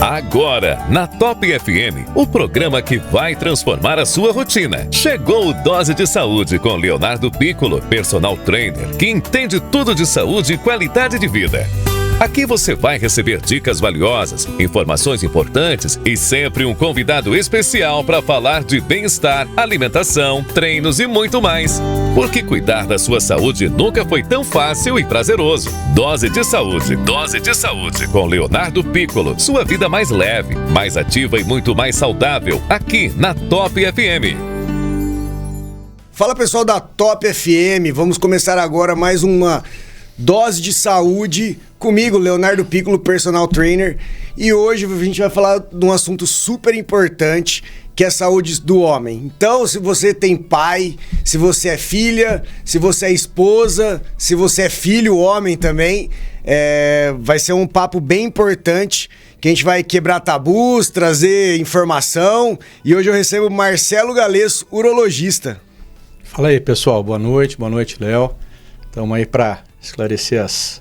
Agora, na Top FM, o programa que vai transformar a sua rotina. Chegou o Dose de Saúde com Leonardo Piccolo, personal trainer, que entende tudo de saúde e qualidade de vida. Aqui você vai receber dicas valiosas, informações importantes e sempre um convidado especial para falar de bem-estar, alimentação, treinos e muito mais. Porque cuidar da sua saúde nunca foi tão fácil e prazeroso. Dose de Saúde. Dose de Saúde com Leonardo Piccolo. Sua vida mais leve, mais ativa e muito mais saudável. Aqui na Top FM. Fala pessoal da Top FM. Vamos começar agora mais uma Dose de Saúde comigo, Leonardo Piccolo, personal trainer. E hoje a gente vai falar de um assunto super importante, que é a saúde do homem. Então, se você tem pai, se você é filha, se você é esposa, se você é filho, homem também, vai ser um papo bem importante, que a gente vai quebrar tabus, trazer informação. E hoje eu recebo Marcelo Galesso, urologista. Fala aí, pessoal. Boa noite, Léo. Estamos aí para esclarecer as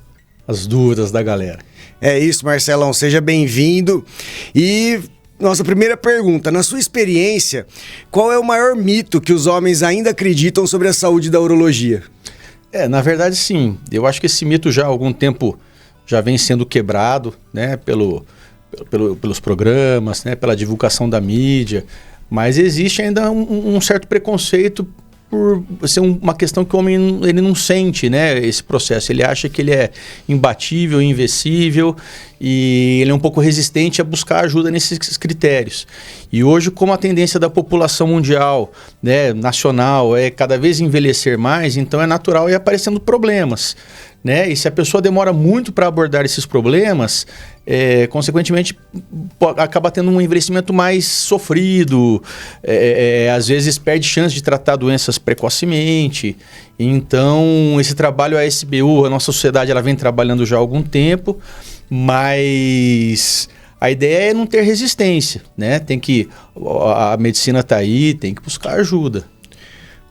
dúvidas da galera. É isso, Marcelão. Seja bem-vindo. E nossa primeira pergunta. Na sua experiência, qual é o maior mito que os homens ainda acreditam sobre a saúde da urologia? Na verdade, sim. Eu acho que esse mito já há algum tempo já vem sendo quebrado, né, pelos programas, né, pela divulgação da mídia. Mas existe ainda um certo preconceito por ser uma questão que o homem ele não sente, né, esse processo. Ele acha que ele é imbatível, invencível e ele é um pouco resistente a buscar ajuda nesses critérios. E hoje, como a tendência da população mundial, né, nacional, é cada vez envelhecer mais, então é natural ir aparecendo problemas, né? E se a pessoa demora muito para abordar esses problemas, consequentemente acaba tendo um envelhecimento mais sofrido, às vezes perde chance de tratar doenças precocemente. Então esse trabalho, a SBU, a nossa sociedade, ela vem trabalhando já há algum tempo, mas a ideia é não ter resistência, né? A medicina está aí, tem que buscar ajuda.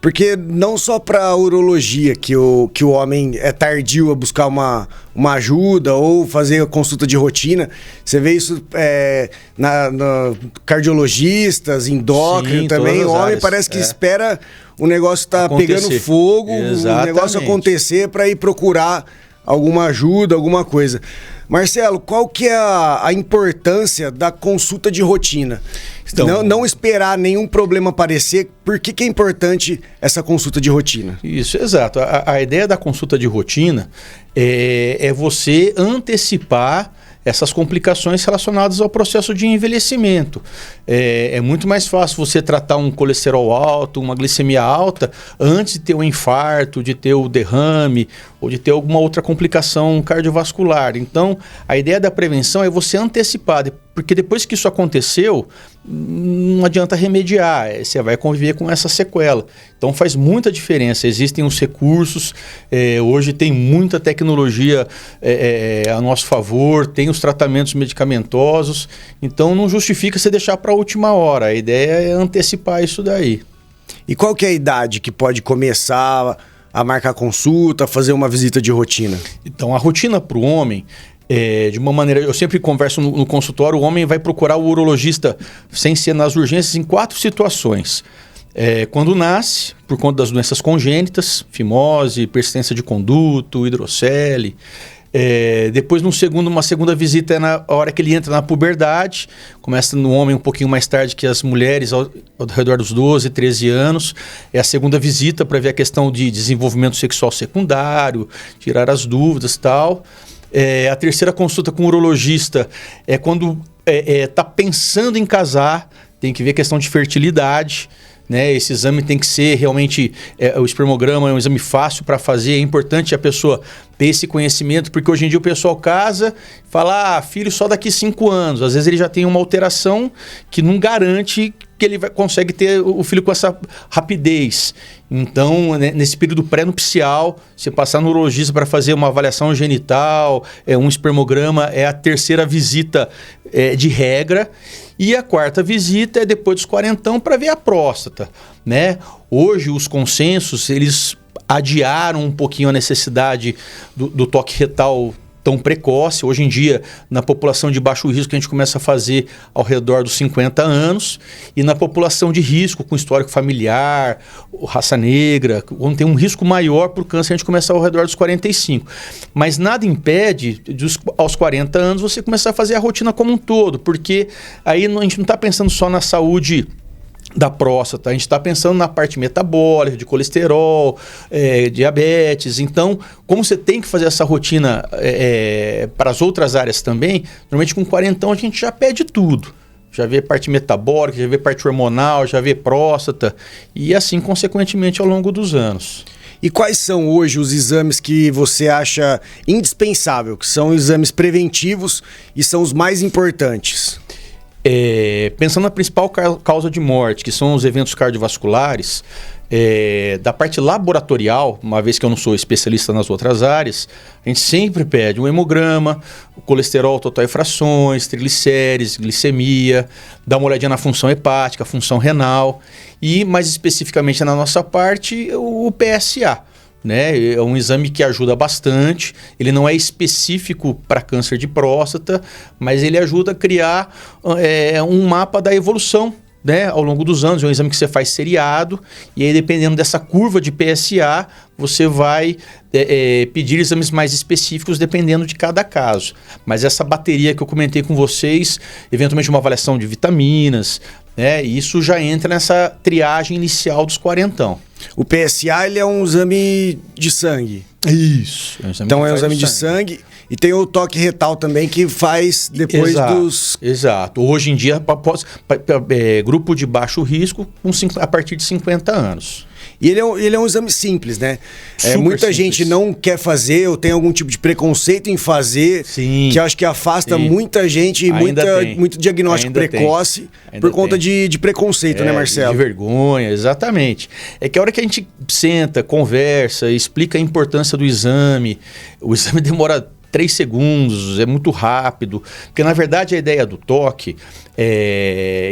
Porque não só para a urologia que o homem é tardio a buscar uma ajuda ou fazer a consulta de rotina. Você vê isso na cardiologistas, endócrino. Sim, também. O homem áreas. Parece que espera o negócio tá pegando fogo, exatamente. O negócio acontecer para ir procurar alguma ajuda, alguma coisa. Marcelo, qual que é a importância da consulta de rotina? Então, não esperar nenhum problema aparecer. Por que é importante essa consulta de rotina? Isso, exato. A ideia da consulta de rotina é você antecipar essas complicações relacionadas ao processo de envelhecimento. É muito mais fácil você tratar um colesterol alto, uma glicemia alta, antes de ter um infarto, de ter o derrame ou de ter alguma outra complicação cardiovascular. Então, a ideia da prevenção é você antecipar, porque depois que isso aconteceu, não adianta remediar, você vai conviver com essa sequela. Então faz muita diferença, existem os recursos, hoje tem muita tecnologia a nosso favor, tem os tratamentos medicamentosos, então não justifica você deixar para a última hora, a ideia é antecipar isso daí. E qual que é a idade que pode começar a marcar consulta, fazer uma visita de rotina? Então a rotina para o homem, de uma maneira, eu sempre converso no consultório, o homem vai procurar o urologista sem ser nas urgências em 4 situações. Quando nasce, por conta das doenças congênitas, fimose, persistência de conduto, hidrocele. Depois, uma segunda visita é na hora que ele entra na puberdade, começa no homem um pouquinho mais tarde que as mulheres, ao redor dos 12, 13 anos. É a segunda visita para ver a questão de desenvolvimento sexual secundário, tirar as dúvidas e tal. A terceira consulta com o urologista é quando está pensando em casar, tem que ver a questão de fertilidade, né? Esse exame tem que ser realmente, o espermograma é um exame fácil para fazer, é importante a pessoa ter esse conhecimento, porque hoje em dia o pessoal casa e fala, filho só daqui 5 anos, às vezes ele já tem uma alteração que não garante que ele consegue ter o filho com essa rapidez. Então, nesse período pré-nupcial, você passar no urologista para fazer uma avaliação genital, um espermograma, é a terceira visita de regra. E a quarta visita é depois dos 40 para ver a próstata, né? Hoje, os consensos, eles adiaram um pouquinho a necessidade do toque retal tão precoce. Hoje em dia, na população de baixo risco, a gente começa a fazer ao redor dos 50 anos. E na população de risco, com histórico familiar, raça negra, onde tem um risco maior para o câncer, a gente começa ao redor dos 45. Mas nada impede, aos 40 anos, você começar a fazer a rotina como um todo. Porque aí a gente não está pensando só na saúde da próstata, a gente está pensando na parte metabólica, de colesterol, diabetes. Então, como você tem que fazer essa rotina para as outras áreas também, normalmente com 40 a gente já pede tudo. Já vê parte metabólica, já vê parte hormonal, já vê próstata e assim consequentemente ao longo dos anos. E quais são hoje os exames que você acha indispensável, que são exames preventivos e são os mais importantes? Pensando na principal causa de morte, que são os eventos cardiovasculares, da parte laboratorial, uma vez que eu não sou especialista nas outras áreas, a gente sempre pede um hemograma, o colesterol total e frações, triglicérides, glicemia, dá uma olhadinha na função hepática, função renal e, mais especificamente na nossa parte, o PSA. Né? É um exame que ajuda bastante, ele não é específico para câncer de próstata, mas ele ajuda a criar um mapa da evolução, né, ao longo dos anos. É um exame que você faz seriado e aí, dependendo dessa curva de PSA, você vai pedir exames mais específicos dependendo de cada caso. Mas essa bateria que eu comentei com vocês, eventualmente uma avaliação de vitaminas, né, isso já entra nessa triagem inicial dos 40. O PSA ele é um exame de sangue. Isso. Então é um exame de sangue. E tem o toque retal também, que faz depois dos... Exato. Hoje em dia, grupo de baixo risco a partir de 50 anos. E ele é um exame simples, né? Muita simples. gente não quer fazer ou tem algum tipo de preconceito em fazer. Sim. Que eu acho que afasta muita gente e muito diagnóstico precoce por conta de preconceito, né, Marcelo? De vergonha, exatamente. É que a hora que a gente senta, conversa, explica a importância do exame, o exame demora 3 segundos, é muito rápido. Porque, na verdade, a ideia do toque,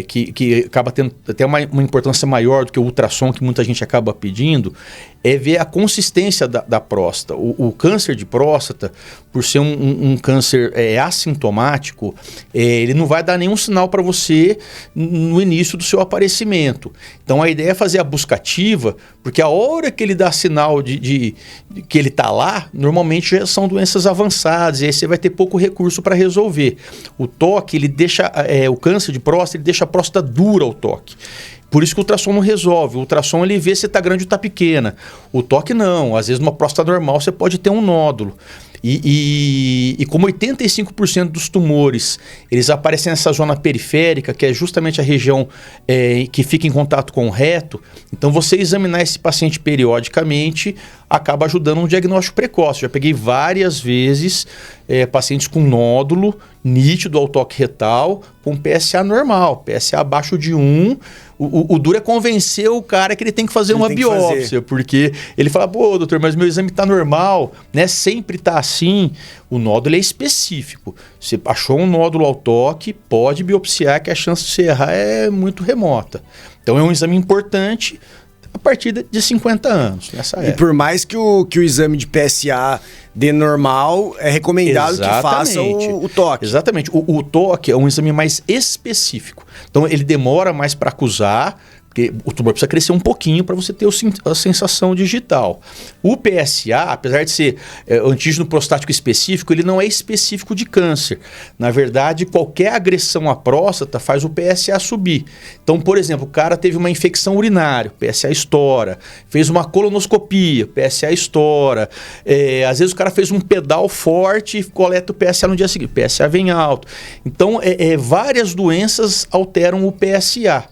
que acaba tendo até uma importância maior do que o ultrassom, que muita gente acaba pedindo, é ver a consistência da próstata. O câncer de próstata, por ser um câncer assintomático, ele não vai dar nenhum sinal para você no início do seu aparecimento. Então, a ideia é fazer a busca ativa, porque a hora que ele dá sinal de que ele está lá, normalmente já são doenças avançadas, e aí você vai ter pouco recurso para resolver. O toque, ele deixa o câncer de próstata, ele deixa a próstata dura ao toque. Por isso que o ultrassom não resolve. O ultrassom ele vê se está grande ou está pequena. O toque não. Às vezes, numa próstata normal, você pode ter um nódulo. E como 85% dos tumores eles aparecem nessa zona periférica, que é justamente a região que fica em contato com o reto, então você examinar esse paciente periodicamente acaba ajudando um diagnóstico precoce. Já peguei várias vezes pacientes com nódulo nítido ao toque retal com PSA normal, PSA abaixo de 1. O duro é convencer o cara que ele tem que fazer uma biópsia, porque ele fala, pô, doutor, mas meu exame está normal, né? Sempre está assim. O nódulo é específico. Você achou um nódulo ao toque, pode biopsiar, que a chance de você errar é muito remota. Então é um exame importante a partir de 50 anos, nessa época. E por mais que o exame de PSA dê normal, é recomendado que faça o toque. Exatamente. O toque é um exame mais específico. Então, ele demora mais para acusar, porque o tumor precisa crescer um pouquinho para você ter a sensação digital. O PSA, apesar de ser antígeno prostático específico, ele não é específico de câncer. Na verdade, qualquer agressão à próstata faz o PSA subir. Então, por exemplo, o cara teve uma infecção urinária, o PSA estoura. Fez uma colonoscopia, o PSA estoura. Às vezes o cara fez um pedal forte e coleta o PSA no dia seguinte, o PSA vem alto. Então, várias doenças alteram o PSA.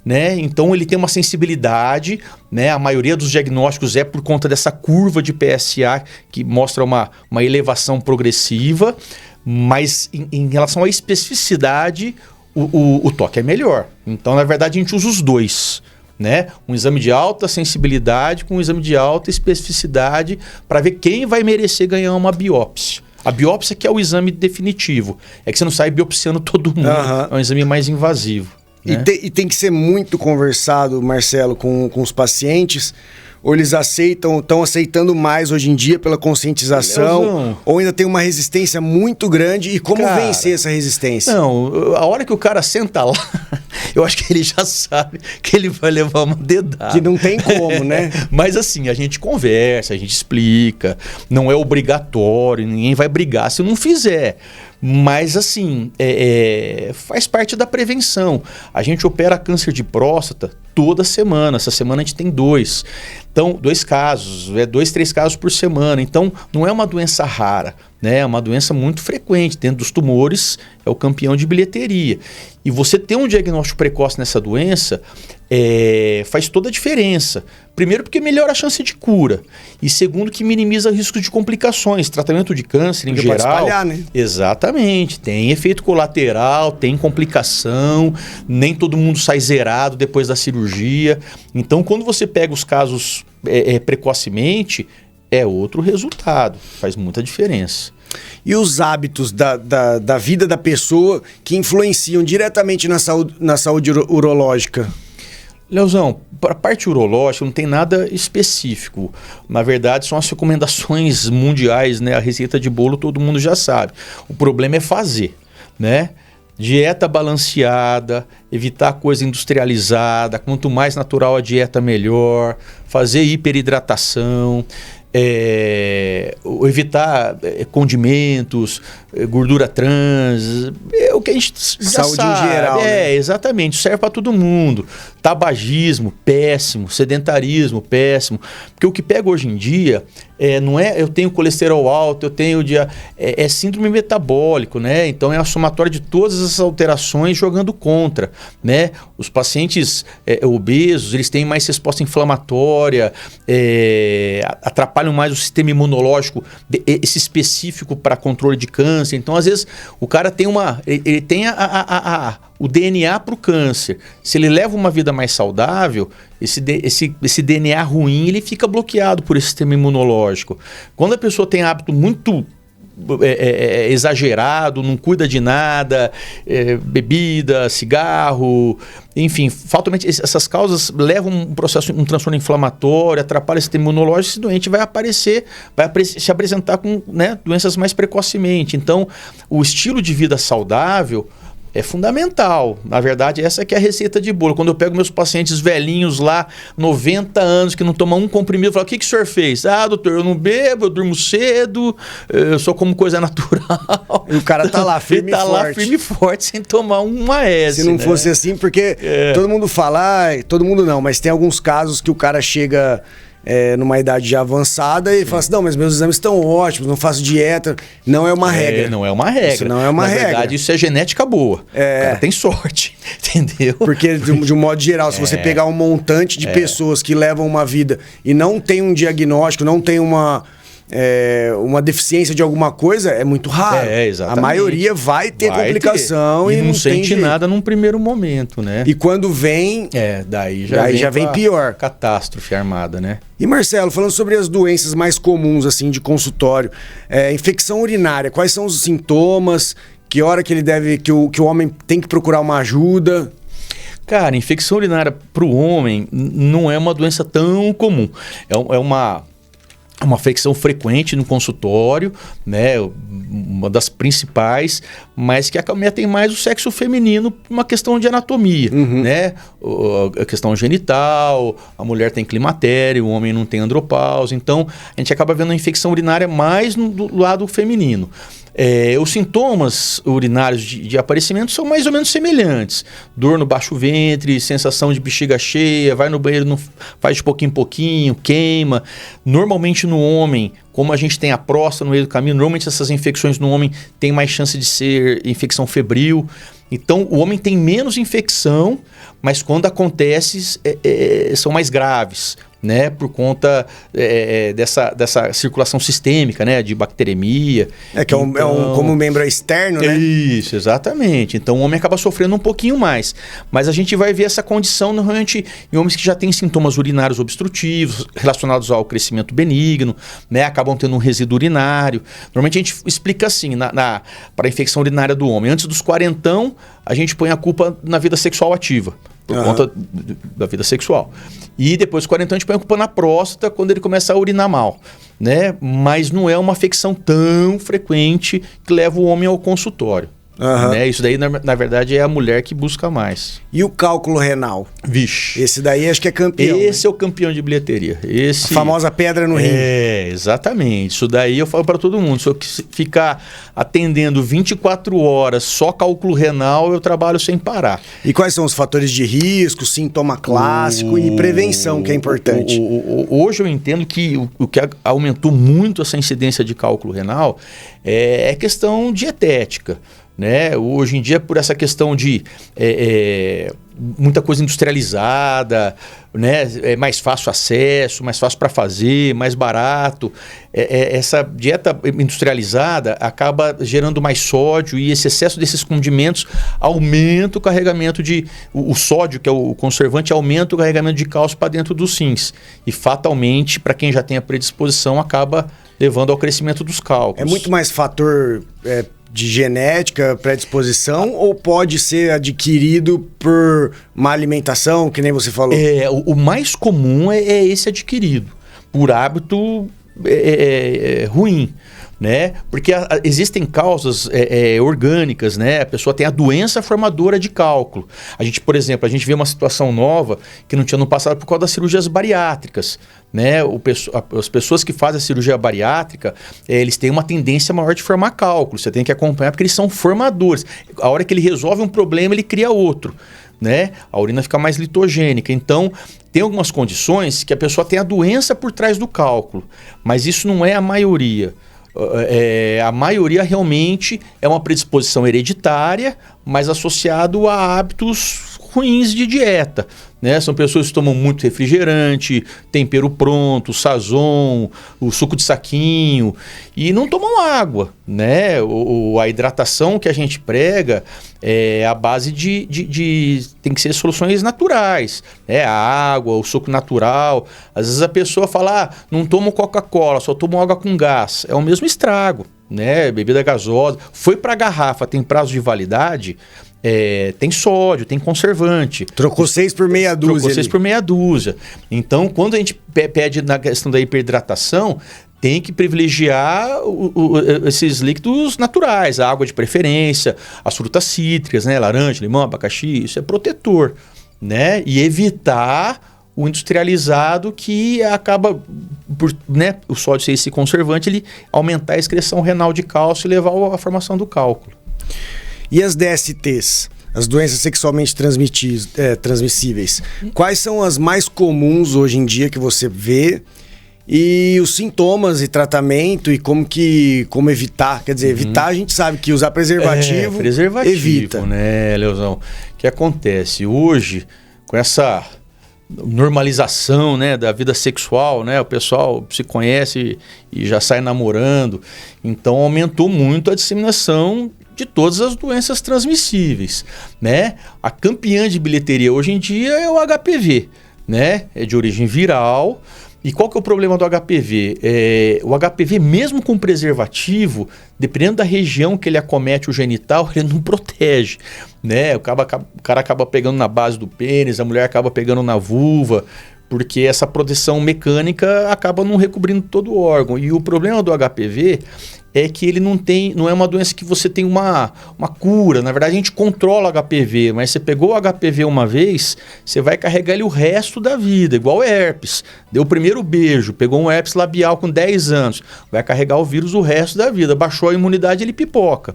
Né? Então ele tem uma sensibilidade, né? A maioria dos diagnósticos é por conta dessa curva de PSA que mostra uma elevação progressiva, mas em relação à especificidade, o toque é melhor. Então, na verdade, a gente usa os dois. Né? Um exame de alta sensibilidade com um exame de alta especificidade para ver quem vai merecer ganhar uma biópsia. A biópsia que é o exame definitivo. É que você não sai biopsiando todo mundo. É um exame mais invasivo. Né? E tem que ser muito conversado, Marcelo, com os pacientes, Ou eles estão aceitando mais hoje em dia pela conscientização? Leozão. Ou ainda tem uma resistência muito grande? E como Cara, vencer essa resistência? Não, a hora que o cara senta lá, eu acho que ele já sabe que ele vai levar uma dedada. Que não tem como, né? Mas assim, a gente conversa, a gente explica, não é obrigatório, ninguém vai brigar se não fizer. Mas assim, faz parte da prevenção. A gente opera câncer de próstata toda semana. Essa semana a gente tem 2. Então, 2 casos, 2, 3 casos por semana. Então, não é uma doença rara, né? É uma doença muito frequente. Dentro dos tumores, é o campeão de bilheteria. E você ter um diagnóstico precoce nessa doença faz toda a diferença. Primeiro, porque melhora a chance de cura. E segundo, que minimiza riscos de complicações. Tratamento de câncer, em geral... Pode espalhar, né? Exatamente. Tem efeito colateral, tem complicação. Nem todo mundo sai zerado depois da cirurgia. Então, quando você pega os casos precocemente, é outro resultado. Faz muita diferença. E os hábitos da vida da pessoa que influenciam diretamente na saúde urológica? Leozão, para a parte urológica não tem nada específico. Na verdade, são as recomendações mundiais, né? A receita de bolo todo mundo já sabe. O problema é fazer, né? Dieta balanceada, evitar coisa industrializada, quanto mais natural a dieta, melhor. Fazer hiperidratação, evitar condimentos, gordura trans, é o que a gente já saúde sabe. Em geral, né? Exatamente, serve para todo mundo. Tabagismo, péssimo. Sedentarismo, péssimo. Porque o que pega hoje em dia não é eu tenho colesterol alto, eu tenho é síndrome metabólico, né? Então é a somatória de todas essas alterações jogando contra, né? Os pacientes obesos, eles têm mais resposta inflamatória, atrapalham mais o sistema imunológico, esse específico para controle de câncer. Então, às vezes, o cara tem ele tem o DNA para o câncer. Se ele leva uma vida mais saudável, esse DNA ruim, ele fica bloqueado por esse sistema imunológico. Quando a pessoa tem hábito muito exagerado, não cuida de nada, bebida, cigarro, enfim, fatalmente essas causas levam um transtorno inflamatório, atrapalha o sistema imunológico, esse doente vai se apresentar com, né, doenças mais precocemente. Então, o estilo de vida saudável é fundamental. Na verdade, essa que é a receita de bolo. Quando eu pego meus pacientes velhinhos lá, 90 anos, que não tomam um comprimido, eu falo, o que o senhor fez? Ah, doutor, eu não bebo, eu durmo cedo, eu só como coisa natural. E o cara tá lá firme e forte. Lá firme e forte, sem tomar uma S. Se não fosse assim, porque todo mundo fala, todo mundo não, mas tem alguns casos que o cara chega... numa idade já avançada e fala assim, não, mas meus exames estão ótimos, não faço dieta. Não é uma regra. Não é uma regra. Isso não é uma regra. Na verdade, isso é genética boa. O cara tem sorte, entendeu? Porque, de um modo geral, se você pegar um montante de pessoas que levam uma vida e não tem um diagnóstico, não tem uma deficiência de alguma coisa, é muito raro. Exatamente. A maioria vai ter complicação e não sente nada num primeiro momento, né? E quando vem... daí já vem pior. Catástrofe armada, né? E Marcelo, falando sobre as doenças mais comuns, assim, de consultório, infecção urinária, quais são os sintomas? Que hora que que o homem tem que procurar uma ajuda? Cara, infecção urinária para o homem não é uma doença tão comum. É uma infecção frequente no consultório, né? Uma das principais, mas que acomete mais o sexo feminino por uma questão de anatomia, né? A questão genital, a mulher tem climatério, o homem não tem andropausa, então a gente acaba vendo a infecção urinária mais do lado feminino. Os sintomas urinários de aparecimento são mais ou menos semelhantes. Dor no baixo ventre, sensação de bexiga cheia, vai no banheiro, faz de pouquinho em pouquinho, queima. Normalmente no homem, como a gente tem a próstata no meio do caminho, normalmente essas infecções no homem têm mais chance de ser infecção febril. Então o homem tem menos infecção, mas quando acontece são mais graves, né? Por conta dessa circulação sistêmica, né? De bacteremia. Como um membro externo, né? Isso, exatamente. Então o homem acaba sofrendo um pouquinho mais. Mas a gente vai ver essa condição normalmente em homens que já têm sintomas urinários obstrutivos, relacionados ao crescimento benigno, né? Acabam tendo um resíduo urinário. Normalmente a gente explica assim, para a infecção urinária do homem. Antes dos 40, a gente põe a culpa na vida sexual ativa. por conta da vida sexual. E depois dos 40 anos a gente põe a culpa na próstata quando ele começa a urinar mal, né? Mas não é uma afecção tão frequente que leva o homem ao consultório. Né? Isso daí, na verdade, é a mulher que busca mais. E o cálculo renal? Vixe. Esse daí acho que é campeão. Esse é o campeão de bilheteria. A famosa pedra no rim. Exatamente. Isso daí eu falo para todo mundo. Se eu ficar atendendo 24 horas só cálculo renal, eu trabalho sem parar. E quais são os fatores de risco, sintoma clássico e prevenção, que é importante? Hoje eu entendo que o que aumentou muito essa incidência de cálculo renal é questão dietética. Né? Hoje em dia, por essa questão de muita coisa industrializada, né? É mais fácil acesso, mais fácil para fazer, mais barato. Essa dieta industrializada acaba gerando mais sódio e esse excesso desses condimentos aumenta o carregamento o sódio, que é o conservante, aumenta o carregamento de cálcio para dentro dos rins. E fatalmente, para quem já tem a predisposição, acaba levando ao crescimento dos cálculos. É muito mais fator de genética, predisposição, ou pode ser adquirido por má alimentação, que nem você falou? O mais comum é esse adquirido, por hábito ruim. Né? Porque existem causas orgânicas, né? A pessoa tem a doença formadora de cálculo. A gente, por exemplo, a gente vê uma situação nova que não tinha no passado por causa das cirurgias bariátricas, né? As pessoas que fazem a cirurgia bariátrica, eles têm uma tendência maior de formar cálculo. Você tem que acompanhar porque eles são formadores. A hora que ele resolve um problema, ele cria outro. Né? A urina fica mais litogênica. Então, tem algumas condições que a pessoa tem a doença por trás do cálculo, mas isso não é a maioria. A maioria realmente é uma predisposição hereditária, mas associado a hábitos ruins de dieta. Né? São pessoas que tomam muito refrigerante, tempero pronto, sazon, o suco de saquinho e não tomam água. Né? A hidratação que a gente prega é a base tem que ser soluções naturais. Né? A água, o suco natural. Às vezes a pessoa fala, não tomo Coca-Cola, só tomo água com gás. É o mesmo estrago. Né? Bebida gasosa. Foi para a garrafa, tem prazo de validade. Tem sódio, tem conservante. Trocou 6 por meia dúzia. Trocou 6 por meia dúzia. Então, quando a gente pede na questão da hiperidratação, tem que privilegiar esses líquidos naturais, a água de preferência, as frutas cítricas, né? Laranja, limão, abacaxi, isso é protetor. Né? E evitar o industrializado que acaba, né? O sódio ser esse conservante, ele aumentar a excreção renal de cálcio e levar à formação do cálculo. E as DSTs, as doenças sexualmente transmissíveis, quais são as mais comuns hoje em dia que você vê? E os sintomas e tratamento e como evitar? Quer dizer, evitar a gente sabe que usar preservativo evita. Né, Leozão? O que acontece? Hoje, com essa normalização, né, da vida sexual, né, o pessoal se conhece e já sai namorando, então aumentou muito a disseminação de todas as doenças transmissíveis, né? A campeã de bilheteria hoje em dia é o HPV, né? É de origem viral. E qual que é o problema do HPV? O HPV, mesmo com preservativo, dependendo da região que ele acomete o genital, ele não protege, né? O cara acaba pegando na base do pênis, a mulher acaba pegando na vulva, porque essa proteção mecânica acaba não recobrindo todo o órgão. E o problema do HPV é que ele não é uma doença que você tem uma cura. Na verdade, a gente controla o HPV, mas você pegou o HPV uma vez, você vai carregar ele o resto da vida, igual herpes. Deu o primeiro beijo, pegou um herpes labial com 10 anos, vai carregar o vírus o resto da vida. Baixou a imunidade, ele pipoca.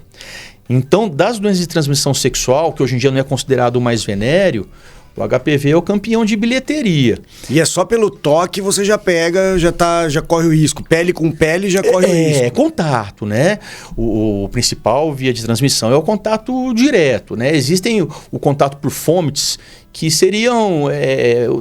Então, das doenças de transmissão sexual, que hoje em dia não é considerado o mais venéreo, o HPV é o campeão de bilheteria. E é só pelo toque você já pega, já corre o risco. Pele com pele já corre o risco. É contato, né? O principal via de transmissão é o contato direto, né? Existem o contato por fomites, que seriam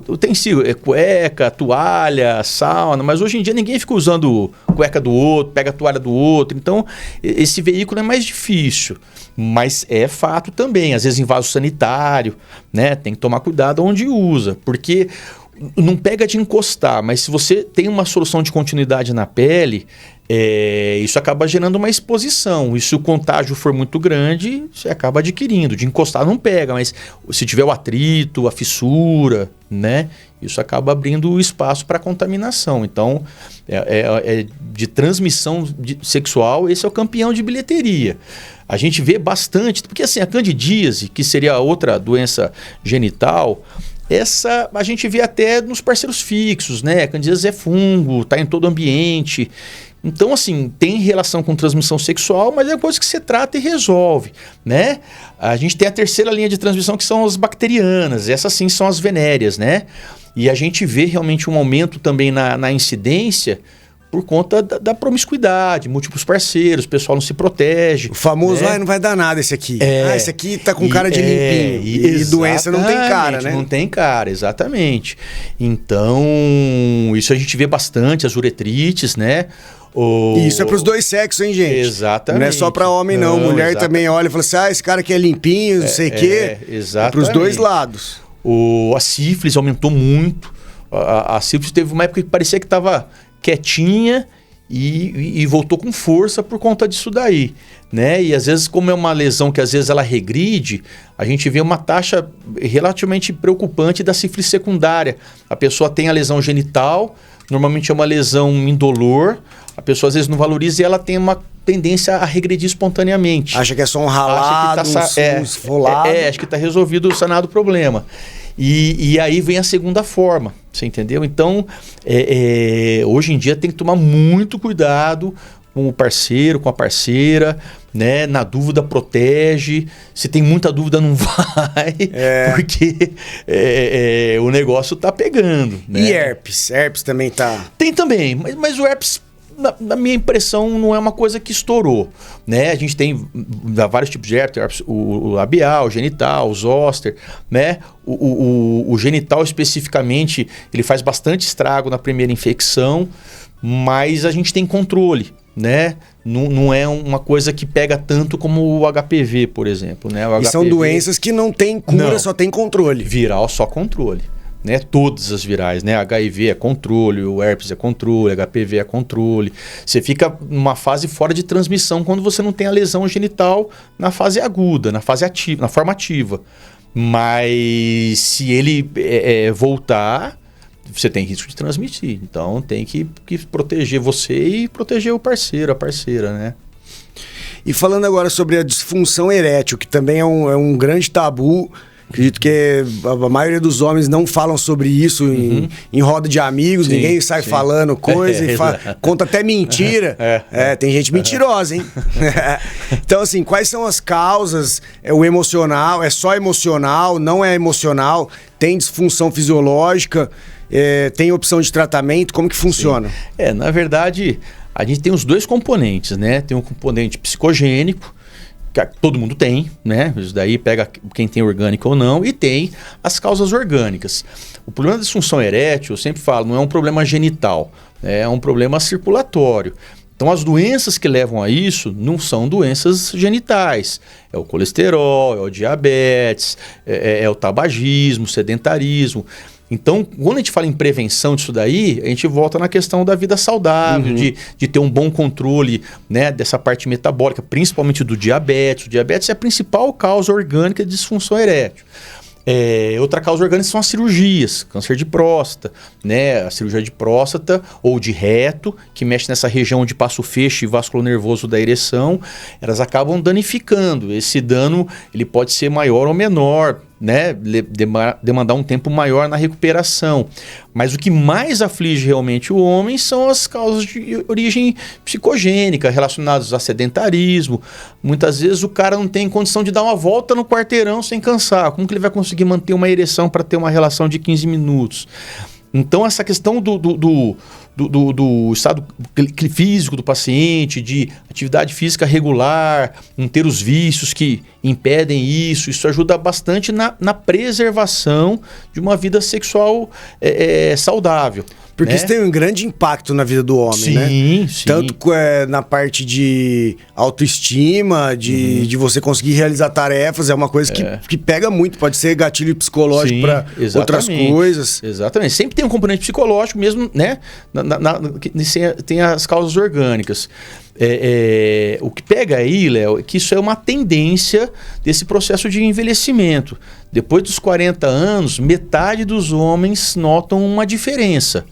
utensílio, cueca, toalha, sauna, mas hoje em dia ninguém fica usando cueca do outro, pega a toalha do outro, então esse veículo é mais difícil, mas é fato também, às vezes em vaso sanitário, né? Tem que tomar cuidado onde usa, porque não pega de encostar, mas se você tem uma solução de continuidade na pele, isso acaba gerando uma exposição. E se o contágio for muito grande, você acaba adquirindo. De encostar não pega, mas se tiver o atrito, a fissura, né? Isso acaba abrindo espaço para contaminação. Então, de transmissão sexual, esse é o campeão de bilheteria. A gente vê bastante, porque assim, a candidíase, que seria outra doença genital, essa a gente vê até nos parceiros fixos, né? A candidíase é fungo, está em todo ambiente. Então, assim, tem relação com transmissão sexual, mas é coisa que você trata e resolve, né? A gente tem a terceira linha de transmissão, que são as bacterianas. Essas, sim, são as venéreas, né? E a gente vê realmente um aumento também na incidência por conta da promiscuidade, múltiplos parceiros, o pessoal não se protege. O famoso, né? Não vai dar nada esse aqui. Esse aqui tá com cara de limpinho. E doença não tem cara, né? Não tem cara, exatamente. Então, isso a gente vê bastante, as uretrites, né? E isso é pros dois sexos, hein, gente? Exatamente. Não é só pra homem, não. Mulher também olha e fala assim, esse cara aqui é limpinho, não sei o quê. Exatamente. É pros dois lados. A sífilis aumentou muito. A sífilis teve uma época que parecia que estava quietinha e voltou com força por conta disso daí, né? E às vezes, como é uma lesão que às vezes ela regride, a gente vê uma taxa relativamente preocupante da sífilis secundária. A pessoa tem a lesão genital, normalmente é uma lesão indolor, a pessoa às vezes não valoriza e ela tem uma tendência a regredir espontaneamente. Acha que é só um ralado, um esfolado. Acho que está resolvido, sanado o problema. E aí vem a segunda forma, você entendeu? Então, hoje em dia tem que tomar muito cuidado com o parceiro, com a parceira, né? Na dúvida, protege. Se tem muita dúvida, não vai, porque o negócio tá pegando. Né? E herpes? Herpes também tá... Tem também, mas o herpes, na minha impressão, não é uma coisa que estourou, né? A gente tem vários tipos de herpes, o labial, o genital, o zoster, né? O genital especificamente, ele faz bastante estrago na primeira infecção, mas a gente tem controle, né? Não é uma coisa que pega tanto como o HPV, por exemplo, né? E são doenças que não tem cura, só tem controle. Viral, só controle. Né? Todas as virais, né? HIV é controle, o herpes é controle, HPV é controle. Você fica numa fase fora de transmissão quando você não tem a lesão genital na fase aguda, na fase ativa, na forma ativa. Mas se ele voltar, você tem risco de transmitir. Então tem que proteger você e proteger o parceiro, a parceira, né? E falando agora sobre a disfunção erétil, que também é um grande tabu. Acredito que a maioria dos homens não falam sobre isso em roda de amigos, ninguém sai falando coisa e conta até mentira. Tem gente mentirosa, hein? Então, assim, quais são as causas? O emocional, é só emocional, não é emocional? Tem disfunção fisiológica? Tem opção de tratamento? Como que funciona? Na verdade, a gente tem os dois componentes, né? Tem um componente psicogênico, que todo mundo tem, né? Isso daí pega quem tem orgânico ou não, e tem as causas orgânicas. O problema da disfunção erétil, eu sempre falo, não é um problema genital, é um problema circulatório. Então, as doenças que levam a isso não são doenças genitais. É o colesterol, é o diabetes, é o tabagismo, sedentarismo. Então, quando a gente fala em prevenção disso daí, a gente volta na questão da vida saudável, de ter um bom controle, né, dessa parte metabólica, principalmente do diabetes. O diabetes é a principal causa orgânica de disfunção erétil. Outra causa orgânica são as cirurgias, câncer de próstata, né? A cirurgia de próstata ou de reto, que mexe nessa região onde passa o feixe vascular nervoso da ereção, elas acabam danificando. Esse dano ele pode ser maior ou menor, né? Demandar um tempo maior na recuperação. Mas o que mais aflige realmente o homem são as causas de origem psicogênica, relacionadas a sedentarismo. Muitas vezes o cara não tem condição de dar uma volta no quarteirão sem cansar. Como que ele vai conseguir manter uma ereção para ter uma relação de 15 minutos? Então essa questão do estado físico do paciente, de atividade física regular, não ter os vícios que impedem isso. Isso ajuda bastante na preservação de uma vida sexual saudável. Porque né? isso tem um grande impacto na vida do homem, né? Sim. Tanto na parte de autoestima, de você conseguir realizar tarefas, é uma coisa que pega muito. Pode ser gatilho psicológico para outras coisas. Exatamente. Sempre tem um componente psicológico mesmo, né? Tem as causas orgânicas. O que pega aí, Léo, é que isso é uma tendência desse processo de envelhecimento. Depois dos 40 anos, metade dos homens notam uma diferença.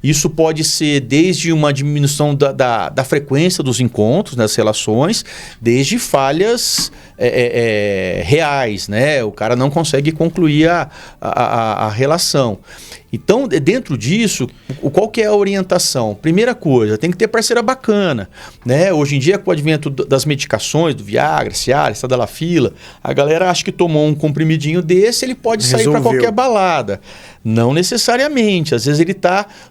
Isso pode ser desde uma diminuição da frequência dos encontros, das relações, desde falhas reais, né? O cara não consegue concluir a relação. Então, dentro disso, qual que é a orientação? Primeira coisa, tem que ter parceira bacana, né? Hoje em dia, com o advento das medicações, do Viagra, Cialis, Tadalafila, a galera acha que tomou um comprimidinho desse, ele pode sair para qualquer balada. Não necessariamente. Às vezes ele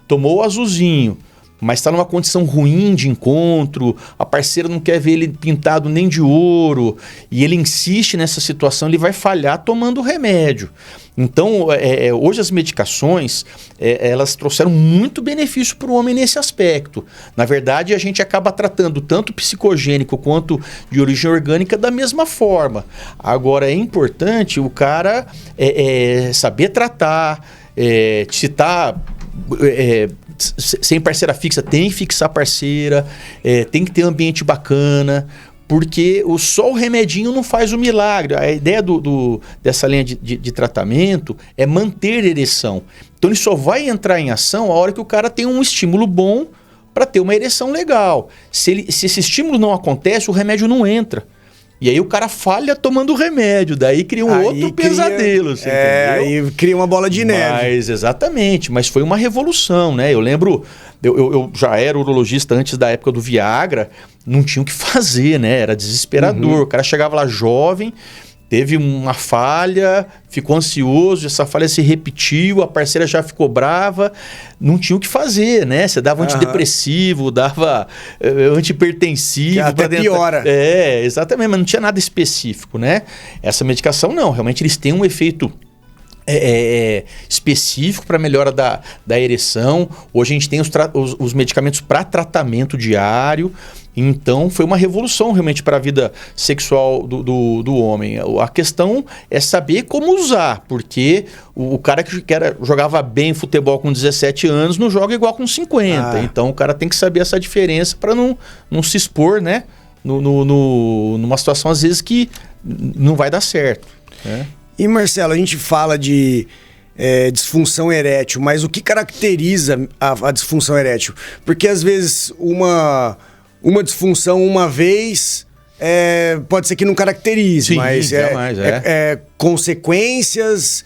tomou o azulzinho, mas está numa condição ruim de encontro, a parceira não quer ver ele pintado nem de ouro, e ele insiste nessa situação, ele vai falhar tomando o remédio. Então, hoje as medicações, elas trouxeram muito benefício para o homem nesse aspecto. Na verdade, a gente acaba tratando tanto psicogênico quanto de origem orgânica da mesma forma. Agora, é importante o cara saber tratar, se está sem parceira fixa, tem que fixar parceira, tem que ter um ambiente bacana, porque só o remedinho não faz o milagre. A ideia dessa linha de tratamento é manter a ereção. Então ele só vai entrar em ação a hora que o cara tem um estímulo bom para ter uma ereção legal. Se esse estímulo não acontece, o remédio não entra. E aí o cara falha tomando o remédio, daí cria outro pesadelo. Você entendeu? Aí cria uma bola de neve. Exatamente, mas foi uma revolução, né? Eu lembro, eu já era urologista antes da época do Viagra, não tinha o que fazer, né? Era desesperador. O cara chegava lá jovem, teve uma falha, ficou ansioso, essa falha se repetiu, a parceira já ficou brava, não tinha o que fazer, né? Você dava antidepressivo, dava antihipertensivo. Que até piora. Exatamente, mas não tinha nada específico, né? Essa medicação não, realmente eles têm um efeito específico para melhora da ereção. Hoje a gente tem os medicamentos para tratamento diário. Então foi uma revolução realmente para a vida sexual do homem. A questão é saber como usar, porque o cara que jogava bem futebol com 17 anos não joga igual com 50. Então o cara tem que saber essa diferença para não se expor, né? Numa situação às vezes que não vai dar certo, né? E Marcelo, a gente fala de disfunção erétil, mas o que caracteriza a disfunção erétil? Porque às vezes uma disfunção uma vez pode ser que não caracterize. Sim, mas jamais, consequências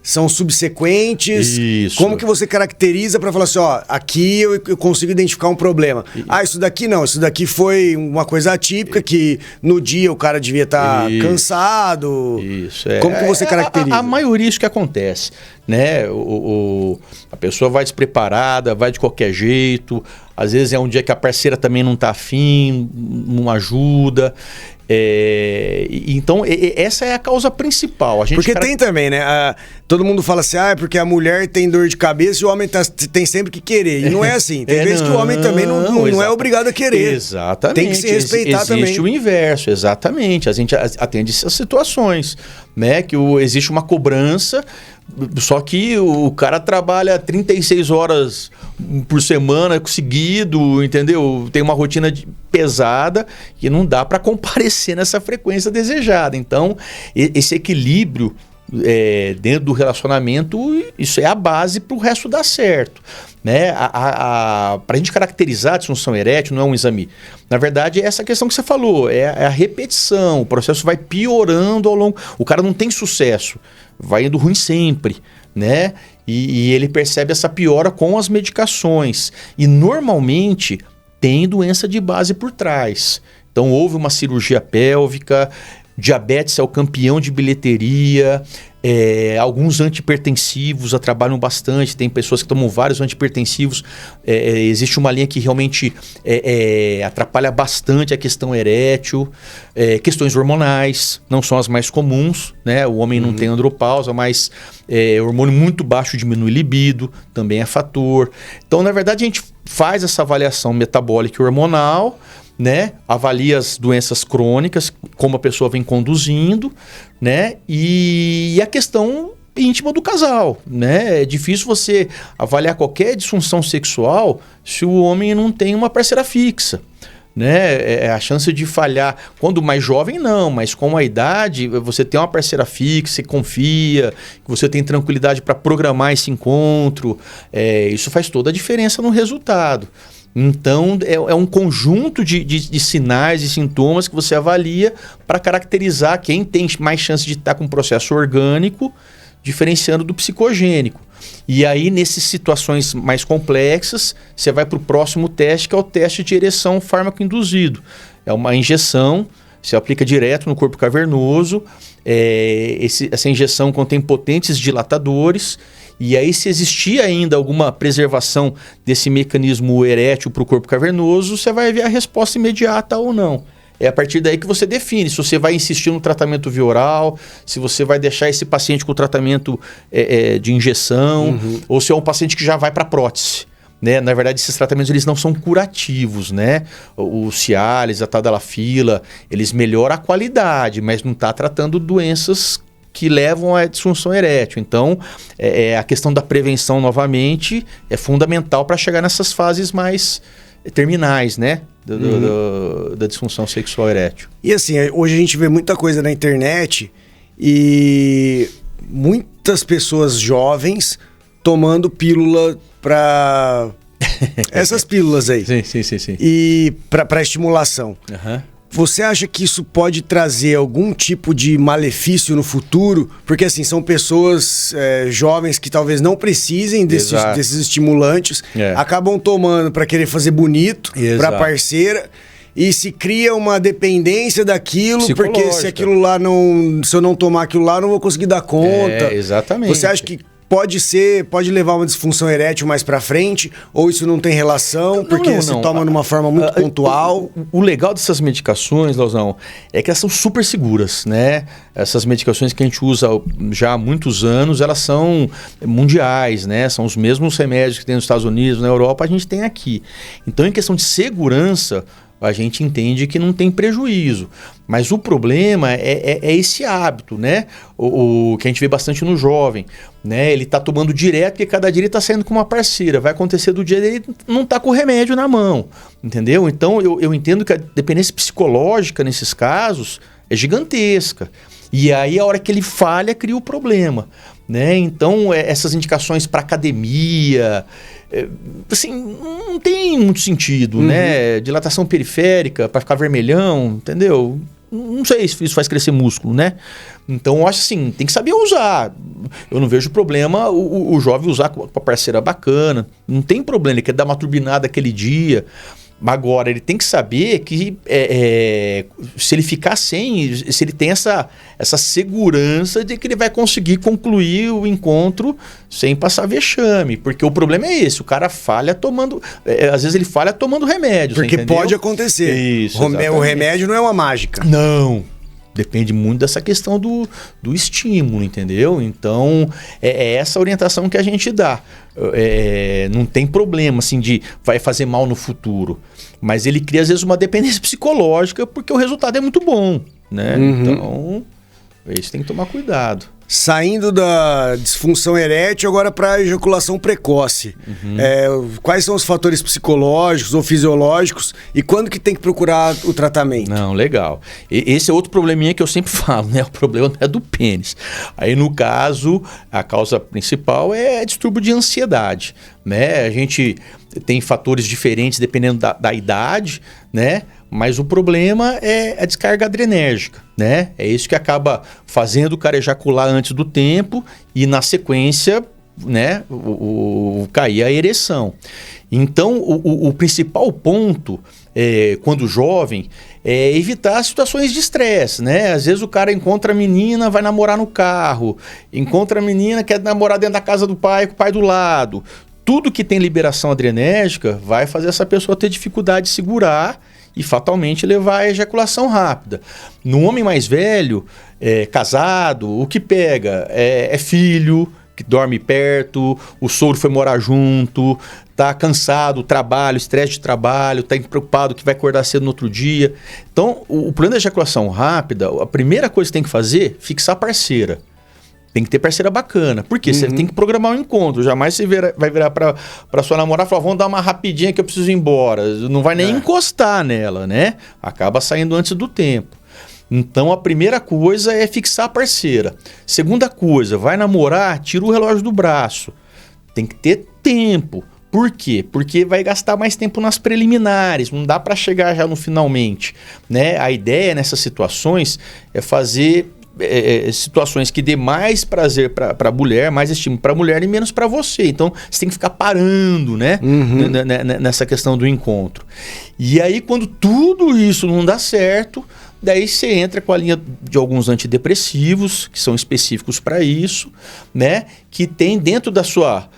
são subsequentes. Isso. Como que você caracteriza para falar assim, ó, aqui eu consigo identificar um problema. Isso daqui não, isso daqui foi uma coisa atípica que no dia o cara devia estar cansado. Isso, Como que você caracteriza? A maioria isso que acontece, né? A pessoa vai despreparada, vai de qualquer jeito, às vezes é um dia que a parceira também não tá afim, não ajuda. Então, essa é a causa principal. Porque tem também, né? Todo mundo fala assim, porque a mulher tem dor de cabeça e o homem tem sempre que querer. E não é assim. Tem vezes que o homem também não é obrigado a querer. Exatamente. Tem que se respeitar também. Existe o inverso, exatamente. A gente atende essas situações, né? Que existe uma cobrança, só que o cara trabalha 36 horas por semana seguido, entendeu? Tem uma rotina pesada e não dá para comparecer nessa frequência desejada. Então, esse equilíbrio dentro do relacionamento, isso é a base para o resto dar certo, né? Para a gente caracterizar a disfunção erétil, não é um exame. Na verdade, é essa questão que você falou, é a repetição, o processo vai piorando ao longo. O cara não tem sucesso, vai indo ruim sempre, né? E ele percebe essa piora com as medicações. E normalmente tem doença de base por trás. Então houve uma cirurgia pélvica, diabetes é o campeão de bilheteria. Alguns antihipertensivos trabalham bastante, tem pessoas que tomam vários antihipertensivos. Existe uma linha que realmente atrapalha bastante a questão erétil. Questões hormonais não são as mais comuns, né? O homem não tem andropausa, mas hormônio muito baixo diminui libido, também é fator. Então, na verdade, a gente faz essa avaliação metabólica e hormonal, né? Avalia as doenças crônicas, como a pessoa vem conduzindo, né? E a questão íntima do casal, né? É difícil você avaliar qualquer disfunção sexual se o homem não tem uma parceira fixa, né? A chance de falhar, quando mais jovem não, mas com a idade, você tem uma parceira fixa, você confia, você tem tranquilidade para programar esse encontro, isso faz toda a diferença no resultado. Então, é um conjunto de sinais e sintomas que você avalia para caracterizar quem tem mais chance de estar com um processo orgânico, diferenciando do psicogênico. E aí, nessas situações mais complexas, você vai para o próximo teste, que é o teste de ereção fármaco-induzido. É uma injeção, você aplica direto no corpo cavernoso. Essa injeção contém potentes dilatadores. E aí, se existir ainda alguma preservação desse mecanismo erétil para o corpo cavernoso, você vai ver a resposta imediata ou não. É a partir daí que você define se você vai insistir no tratamento via oral, se você vai deixar esse paciente com o tratamento de injeção, ou se é um paciente que já vai para prótese. Né? Na verdade, esses tratamentos eles não são curativos, né? O Cialis, a Tadalafila, eles melhoram a qualidade, mas não está tratando doenças que levam à disfunção erétil. Então, a questão da prevenção, novamente, é fundamental para chegar nessas fases mais terminais, né? Da disfunção sexual erétil. E assim, hoje a gente vê muita coisa na internet e muitas pessoas jovens tomando pílula para... essas pílulas aí. Sim. E para estimulação. Você acha que isso pode trazer algum tipo de malefício no futuro? Porque, assim, são pessoas jovens que talvez não precisem desses estimulantes, acabam tomando para querer fazer bonito para a parceira e se cria uma dependência daquilo, porque se aquilo lá se eu não tomar aquilo lá, eu não vou conseguir dar conta. Exatamente. Você acha que pode levar uma disfunção erétil mais pra frente, ou isso não tem relação, porque se toma numa forma muito pontual? O legal dessas medicações, Lauzão, é que elas são super seguras, né? Essas medicações que a gente usa já há muitos anos, elas são mundiais, né? São os mesmos remédios que tem nos Estados Unidos, na Europa, a gente tem aqui. Então, em questão de segurança, a gente entende que não tem prejuízo. Mas o problema é esse hábito, né? O que a gente vê bastante no jovem, né? Ele está tomando direto porque cada dia ele está saindo com uma parceira. Vai acontecer do dia dele não tá com o remédio na mão, entendeu? Então eu entendo que a dependência psicológica nesses casos é gigantesca. E aí a hora que ele falha, cria o problema, né? Então essas indicações para academia... assim, não tem muito sentido, né? Dilatação periférica para ficar vermelhão, entendeu? Não sei se isso faz crescer músculo, né? Então, eu acho assim, tem que saber usar. Eu não vejo problema o jovem usar com a parceira bacana. Não tem problema, ele quer dar uma turbinada aquele dia. Agora, ele tem que saber que se ele ficar sem, se ele tem essa segurança de que ele vai conseguir concluir o encontro sem passar vexame. Porque o problema é esse, o cara falha tomando... às vezes ele falha tomando remédio. Porque pode acontecer. Isso, o remédio não é uma mágica. Não. Depende muito dessa questão do estímulo, entendeu? Então, é essa orientação que a gente dá. Não tem problema, assim, de vai fazer mal no futuro. Mas ele cria, às vezes, uma dependência psicológica porque o resultado é muito bom, né? Então, isso tem que tomar cuidado. Saindo da disfunção erétil, agora para a ejaculação precoce. Quais são os fatores psicológicos ou fisiológicos e quando que tem que procurar o tratamento? Não, legal. Esse é outro probleminha que eu sempre falo, né? O problema não é do pênis. Aí, no caso, a causa principal é distúrbio de ansiedade, né? A gente tem fatores diferentes dependendo da idade, né? Mas o problema é a descarga adrenérgica, né? É isso que acaba fazendo o cara ejacular antes do tempo e, na sequência, né, cair a ereção. Então, o principal ponto quando jovem, é evitar situações de estresse, né? Às vezes o cara encontra a menina, vai namorar no carro, encontra a menina, quer namorar dentro da casa do pai, com o pai do lado. Tudo que tem liberação adrenérgica vai fazer essa pessoa ter dificuldade de segurar e fatalmente levar à ejaculação rápida. No homem mais velho, casado, o que pega é filho, que dorme perto, o sogro foi morar junto, tá cansado, trabalho, estresse de trabalho, tá preocupado que vai acordar cedo no outro dia. Então, o problema da ejaculação rápida, a primeira coisa que tem que fazer, fixar parceira. Tem que ter parceira bacana. Por quê? Você tem que programar um encontro. Jamais você vai virar pra sua namorada e falar, vamos dar uma rapidinha que eu preciso ir embora. Não vai nem encostar nela, né? Acaba saindo antes do tempo. Então, a primeira coisa é fixar a parceira. Segunda coisa, vai namorar, tira o relógio do braço. Tem que ter tempo. Por quê? Porque vai gastar mais tempo nas preliminares, não dá para chegar já no finalmente, né? A ideia nessas situações é fazer situações que dê mais prazer para a mulher, mais estímulo para a mulher e menos para você. Então, você tem que ficar parando, né? Nessa questão do encontro. E aí, quando tudo isso não dá certo, daí você entra com a linha de alguns antidepressivos, que são específicos para isso, né? Que tem dentro da sua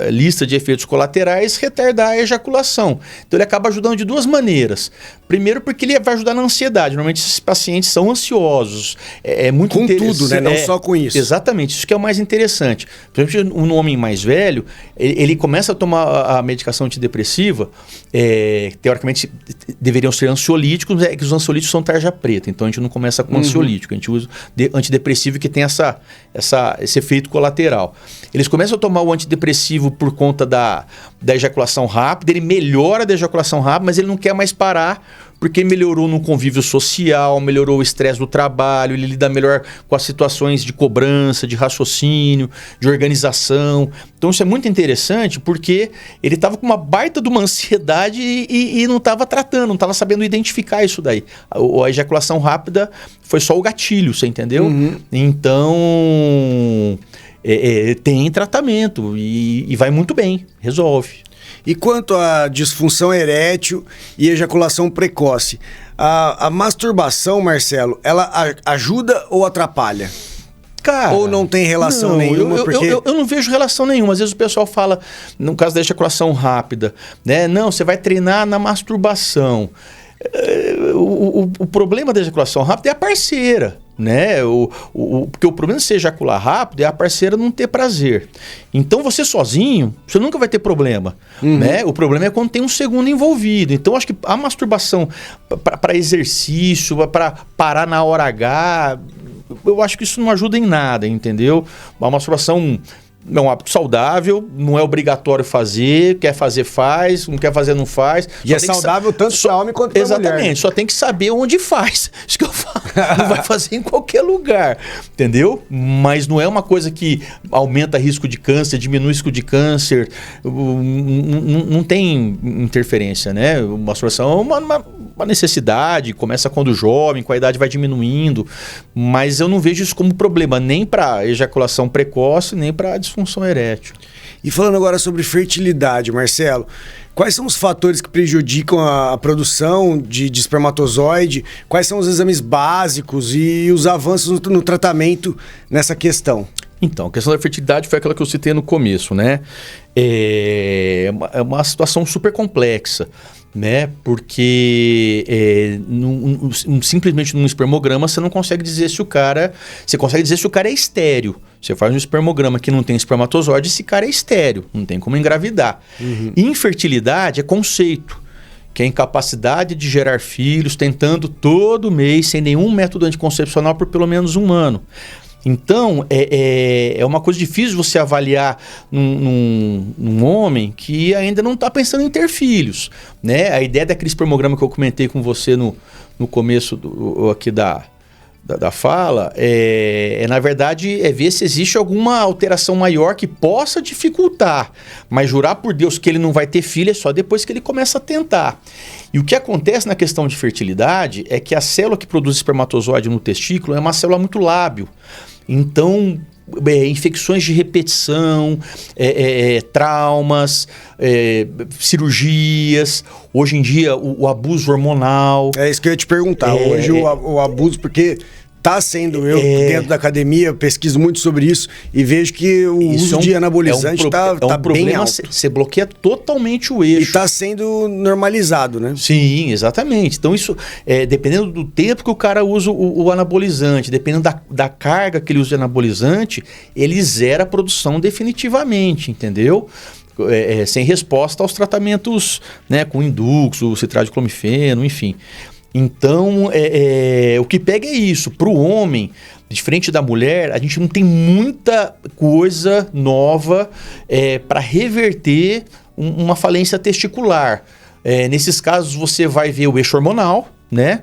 lista de efeitos colaterais retardar a ejaculação. Então ele acaba ajudando de duas maneiras. Primeiro porque ele vai ajudar na ansiedade. Normalmente esses pacientes são ansiosos. É muito interessante. Com tudo, né? Não só com isso. Exatamente. Isso que é o mais interessante. Por exemplo, um homem mais velho, ele começa a tomar a medicação antidepressiva, teoricamente deveriam ser ansiolíticos, que os ansiolíticos são tarja preta. Então a gente não começa com ansiolítico, a gente usa antidepressivo que tem esse efeito colateral. Eles começam a tomar o antidepressivo por conta da ejaculação rápida, ele melhora da ejaculação rápida, mas ele não quer mais parar porque melhorou no convívio social, melhorou o estresse do trabalho, ele lida melhor com as situações de cobrança, de raciocínio, de organização. Então isso é muito interessante porque ele estava com uma baita de uma ansiedade e não estava tratando, não estava sabendo identificar isso daí. A ejaculação rápida foi só o gatilho, você entendeu? Então tem tratamento e vai muito bem, resolve. E quanto à disfunção erétil e ejaculação precoce, a masturbação, Marcelo, ela ajuda ou atrapalha? Cara, ou não tem relação nenhuma? Eu não vejo relação nenhuma. Às vezes o pessoal fala, no caso da ejaculação rápida, né? Não, você vai treinar na masturbação. O problema da ejaculação rápida é a parceira, né? Porque o problema de você ejacular rápido é a parceira não ter prazer. Então você sozinho, você nunca vai ter problema, né? O problema é quando tem um segundo envolvido. Então acho que a masturbação para exercício, para parar na hora H, eu acho que isso não ajuda em nada, entendeu? A masturbação é um hábito saudável, não é obrigatório fazer, quer fazer faz, não quer fazer não faz. E é saudável tanto para homem quanto para mulher. Exatamente, só tem que saber onde faz. Isso que eu falo, não vai fazer em qualquer lugar, entendeu? Mas não é uma coisa que aumenta risco de câncer, diminui risco de câncer, não tem interferência, né? A masturbação é uma necessidade, começa quando jovem, com a idade vai diminuindo, mas eu não vejo isso como problema, nem para ejaculação precoce, nem para disfunção erétil. E falando agora sobre fertilidade, Marcelo, quais são os fatores que prejudicam a produção de espermatozoide? Quais são os exames básicos e os avanços no tratamento nessa questão? Então, a questão da fertilidade foi aquela que eu citei no começo, né? É uma situação super complexa, né? Porque simplesmente num espermograma você não consegue dizer se o cara... Você consegue dizer se o cara é estéril. Você faz um espermograma que não tem espermatozoide, esse cara é estéril, não tem como engravidar. Infertilidade é conceito, que é a incapacidade de gerar filhos, tentando todo mês, sem nenhum método anticoncepcional por pelo menos 1 ano. Então, é uma coisa difícil você avaliar num homem que ainda não está pensando em ter filhos, né? A ideia daquele espermograma que eu comentei com você no começo aqui da fala, na verdade, ver se existe alguma alteração maior que possa dificultar. Mas jurar por Deus que ele não vai ter filho é só depois que ele começa a tentar. E o que acontece na questão de fertilidade é que a célula que produz espermatozoide no testículo é uma célula muito lábil. Então, infecções de repetição, traumas, cirurgias. Hoje em dia, o abuso hormonal. É isso que eu ia te perguntar. Hoje o abuso, porque tá sendo, eu dentro da academia, pesquiso muito sobre isso e vejo que o uso de anabolizante tá bem alto. Você bloqueia totalmente o eixo. E tá sendo normalizado, né? Sim, exatamente. Então isso, dependendo do tempo que o cara usa o anabolizante, dependendo da carga que ele usa de anabolizante, ele zera a produção definitivamente, entendeu? Sem resposta aos tratamentos, né, com Induxo, citrato de clomifeno, enfim. Então, o que pega é isso. Para o homem, diferente da mulher, a gente não tem muita coisa nova para reverter uma falência testicular. Nesses casos, você vai ver o eixo hormonal, né,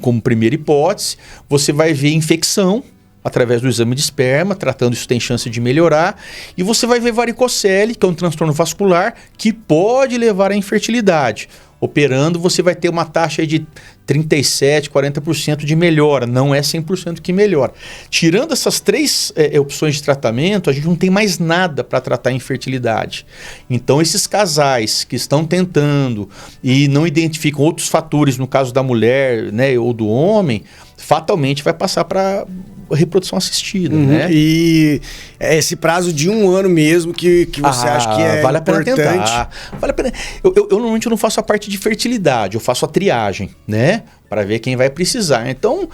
como primeira hipótese. Você vai ver infecção através do exame de esperma, tratando isso tem chance de melhorar. E você vai ver varicocele, que é um transtorno vascular que pode levar à infertilidade. Operando, você vai ter uma taxa aí de 37%, 40% de melhora. Não é 100% que melhora. Tirando essas 3 opções de tratamento, a gente não tem mais nada para tratar a infertilidade. Então, esses casais que estão tentando e não identificam outros fatores, no caso da mulher, né, ou do homem, fatalmente vai passar para reprodução assistida, né? E esse prazo de 1 ano mesmo que você acha que é vale importante. A pena tentar. Vale a pena. Eu normalmente não faço a parte de fertilidade, eu faço a triagem, né? Para ver quem vai precisar. Então,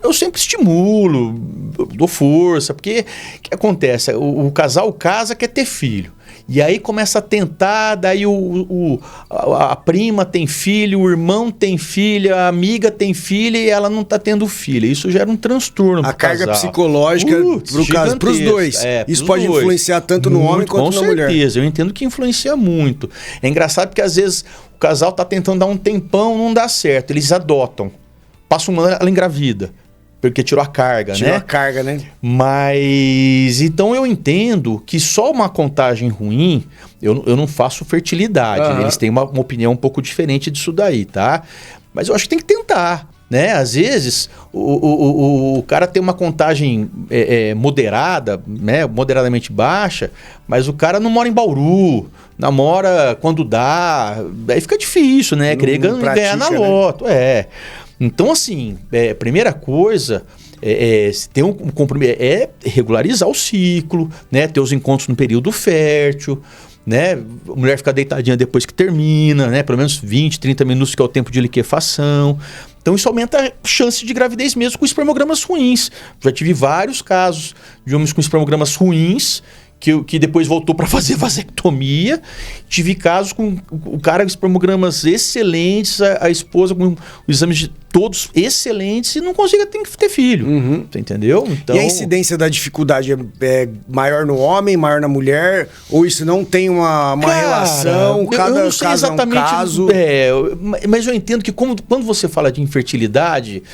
eu sempre estimulo, dou força, porque o que acontece? O casal casa, quer ter filho. E aí começa a tentar, daí a prima tem filho, o irmão tem filha, a amiga tem filha e ela não está tendo filha. Isso gera um transtorno. A carga psicológica para os dois. Isso pode influenciar tanto no homem quanto na mulher. Com certeza, eu entendo que influencia muito. É engraçado porque às vezes o casal está tentando dar um tempão, não dá certo. Eles adotam. Passa um ano, ela engravida. Porque tirou a carga, né? Tirou a carga, né? Mas, então eu entendo que só uma contagem ruim, eu não faço fertilidade. Né? Eles têm uma opinião um pouco diferente disso daí, tá? Mas eu acho que tem que tentar, né? Às vezes, o cara tem uma contagem moderada, né? Moderadamente baixa, mas o cara não mora em Bauru, namora quando dá, aí fica difícil, né? Querer ganhar na loto, né? Então, assim, primeira coisa, ter um compromisso, regularizar o ciclo, né? Ter os encontros no período fértil, né? A mulher fica deitadinha depois que termina, né? Pelo menos 20, 30 minutos, que é o tempo de liquefação. Então, isso aumenta a chance de gravidez mesmo com espermogramas ruins. Já tive vários casos de homens com espermogramas ruins, que depois voltou para fazer vasectomia. Tive casos com o cara com espermogramas excelentes, a esposa com os exames de todos excelentes e não conseguia ter filho. Você entendeu? Então, e a incidência da dificuldade é maior no homem, maior na mulher? Ou isso não tem uma relação? Cada caso exatamente, é um caso? Mas eu entendo que quando você fala de infertilidade,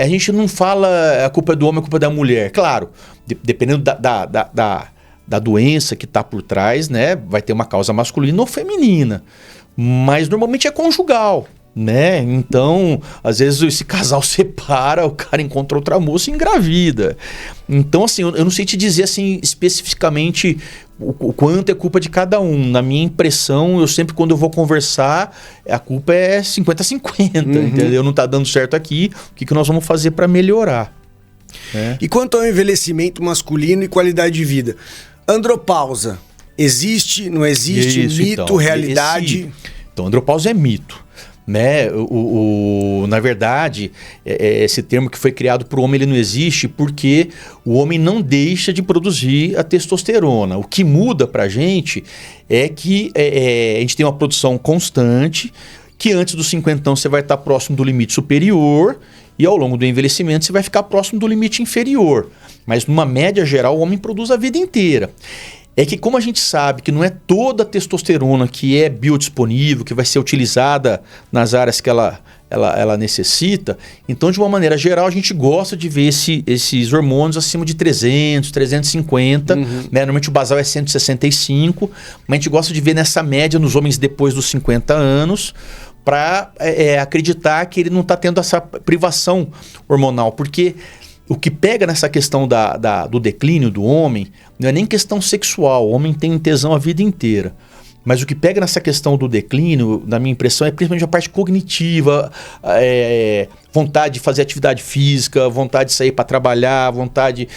a gente não fala a culpa é do homem, a culpa é da mulher. Claro, dependendo da doença que está por trás, né? Vai ter uma causa masculina ou feminina. Mas normalmente é conjugal, né? Então, às vezes esse casal separa, o cara encontra outra moça e engravida. Então, assim, eu não sei te dizer assim especificamente o quanto é culpa de cada um. Na minha impressão, eu sempre, quando eu vou conversar, a culpa é 50-50, entendeu? Não está dando certo aqui, o que nós vamos fazer para melhorar? E quanto ao envelhecimento masculino e qualidade de vida? Andropausa, existe, não existe? Isso, mito, então, realidade? Então, andropausa é mito. Né? Na verdade, esse termo que foi criado para o homem, ele não existe porque o homem não deixa de produzir a testosterona. O que muda para a gente é que a gente tem uma produção constante, que antes dos 50 você vai estar próximo do limite superior e ao longo do envelhecimento você vai ficar próximo do limite inferior. Mas numa média geral o homem produz a vida inteira. É que como a gente sabe que não é toda a testosterona que é biodisponível, que vai ser utilizada nas áreas que ela necessita, então de uma maneira geral a gente gosta de ver esses hormônios acima de 300, 350, né? Normalmente o basal é 165, mas a gente gosta de ver nessa média nos homens depois dos 50 anos, para acreditar que ele não está tendo essa privação hormonal, porque o que pega nessa questão do declínio do homem não é nem questão sexual, o homem tem tesão a vida inteira. Mas o que pega nessa questão do declínio, na minha impressão, é principalmente a parte cognitiva, vontade de fazer atividade física, vontade de sair para trabalhar, vontade,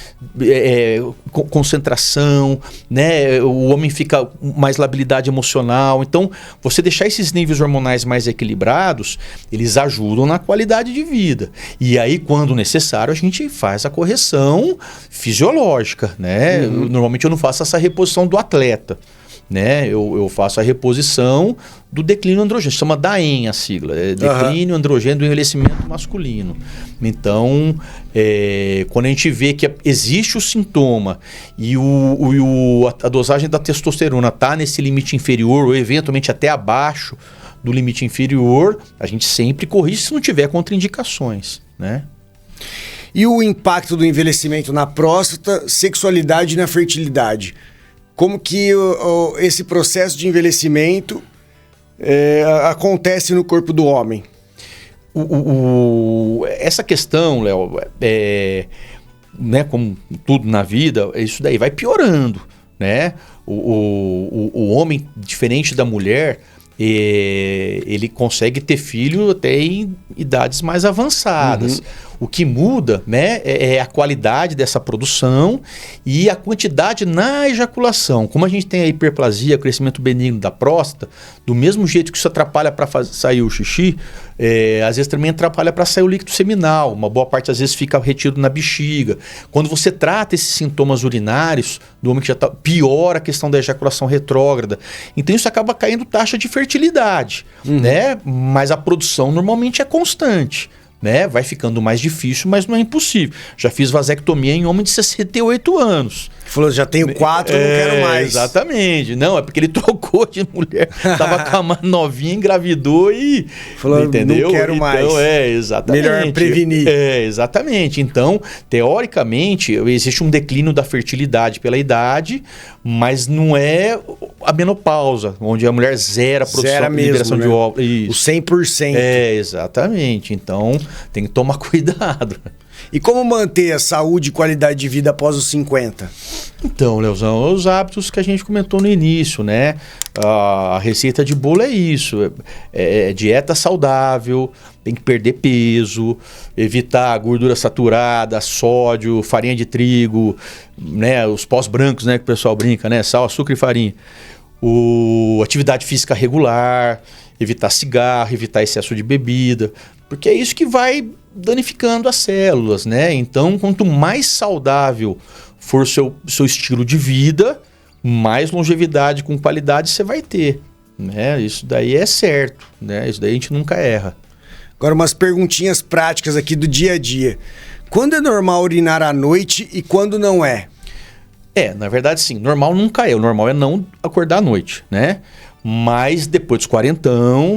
concentração, né? O homem fica mais labilidade emocional. Então, você deixar esses níveis hormonais mais equilibrados, eles ajudam na qualidade de vida. E aí, quando necessário, a gente faz a correção fisiológica, né? Normalmente eu não faço essa reposição do atleta. Né? Eu faço a reposição do declínio androgênio, chama DAEM a sigla, declínio androgênio do envelhecimento masculino. Então, quando a gente vê que existe o sintoma e a dosagem da testosterona está nesse limite inferior ou eventualmente até abaixo do limite inferior, a gente sempre corrige se não tiver contraindicações, né? E o impacto do envelhecimento na próstata, sexualidade e na fertilidade? Como que esse processo de envelhecimento acontece no corpo do homem? Essa questão, Léo, né, como tudo na vida, isso daí vai piorando, né? O homem, diferente da mulher, ele consegue ter filho até em idades mais avançadas. O que muda, né, é a qualidade dessa produção e a quantidade na ejaculação. Como a gente tem a hiperplasia, crescimento benigno da próstata, do mesmo jeito que isso atrapalha para sair o xixi, às vezes também atrapalha para sair o líquido seminal. Uma boa parte às vezes fica retido na bexiga. Quando você trata esses sintomas urinários do homem que já está, piora a questão da ejaculação retrógrada. Então isso acaba caindo taxa de fertilidade, né? Mas a produção normalmente é constante. Né? Vai ficando mais difícil, mas não é impossível. Já fiz vasectomia em homem de 68 anos. Falou, já tenho 4, não quero mais. Exatamente. Não, é porque ele trocou de mulher. Tava com a mais novinha, engravidou e... Falou, entendeu? Não quero mais. Então, exatamente. Melhor prevenir. Exatamente. Então, teoricamente, existe um declínio da fertilidade pela idade, mas não é a menopausa, onde a mulher zera a produção e liberação, né, de óvulos. O 100%. Exatamente. Então, tem que tomar cuidado. E como manter a saúde e qualidade de vida após os 50? Então, Leozão, os hábitos que a gente comentou no início, né? A receita de bolo é isso. Dieta saudável, tem que perder peso, evitar gordura saturada, sódio, farinha de trigo, né? Os pós brancos, né? Que o pessoal brinca, né? Sal, açúcar e farinha. Atividade física regular, evitar cigarro, evitar excesso de bebida, porque é isso que vai danificando as células, né? Então, quanto mais saudável for seu estilo de vida, mais longevidade com qualidade você vai ter, né? Isso daí é certo, né? Isso daí a gente nunca erra. Agora, umas perguntinhas práticas aqui do dia a dia. Quando é normal urinar à noite e quando não é? Na verdade, sim. Normal nunca é. O normal é não acordar à noite, né? Mas depois dos 40,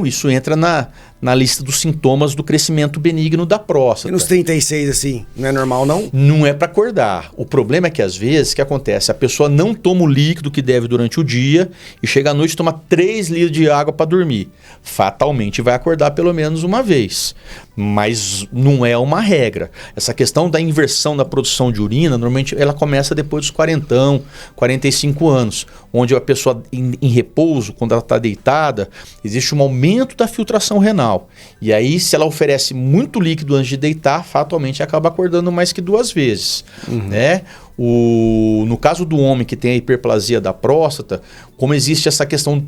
isso entra na lista dos sintomas do crescimento benigno da próstata. E nos 36, assim, não é normal, não? Não é para acordar. O problema é que, às vezes, o que acontece? A pessoa não toma o líquido que deve durante o dia e chega à noite e toma 3 litros de água para dormir. Fatalmente vai acordar pelo menos uma vez. Mas não é uma regra. Essa questão da inversão da produção de urina, normalmente ela começa depois dos 40, 45 anos, onde a pessoa em repouso, quando ela está deitada, existe um aumento da filtração renal. E aí, se ela oferece muito líquido antes de deitar, fatalmente acaba acordando mais que 2 vezes. Né? No caso do homem que tem a hiperplasia da próstata, como existe essa questão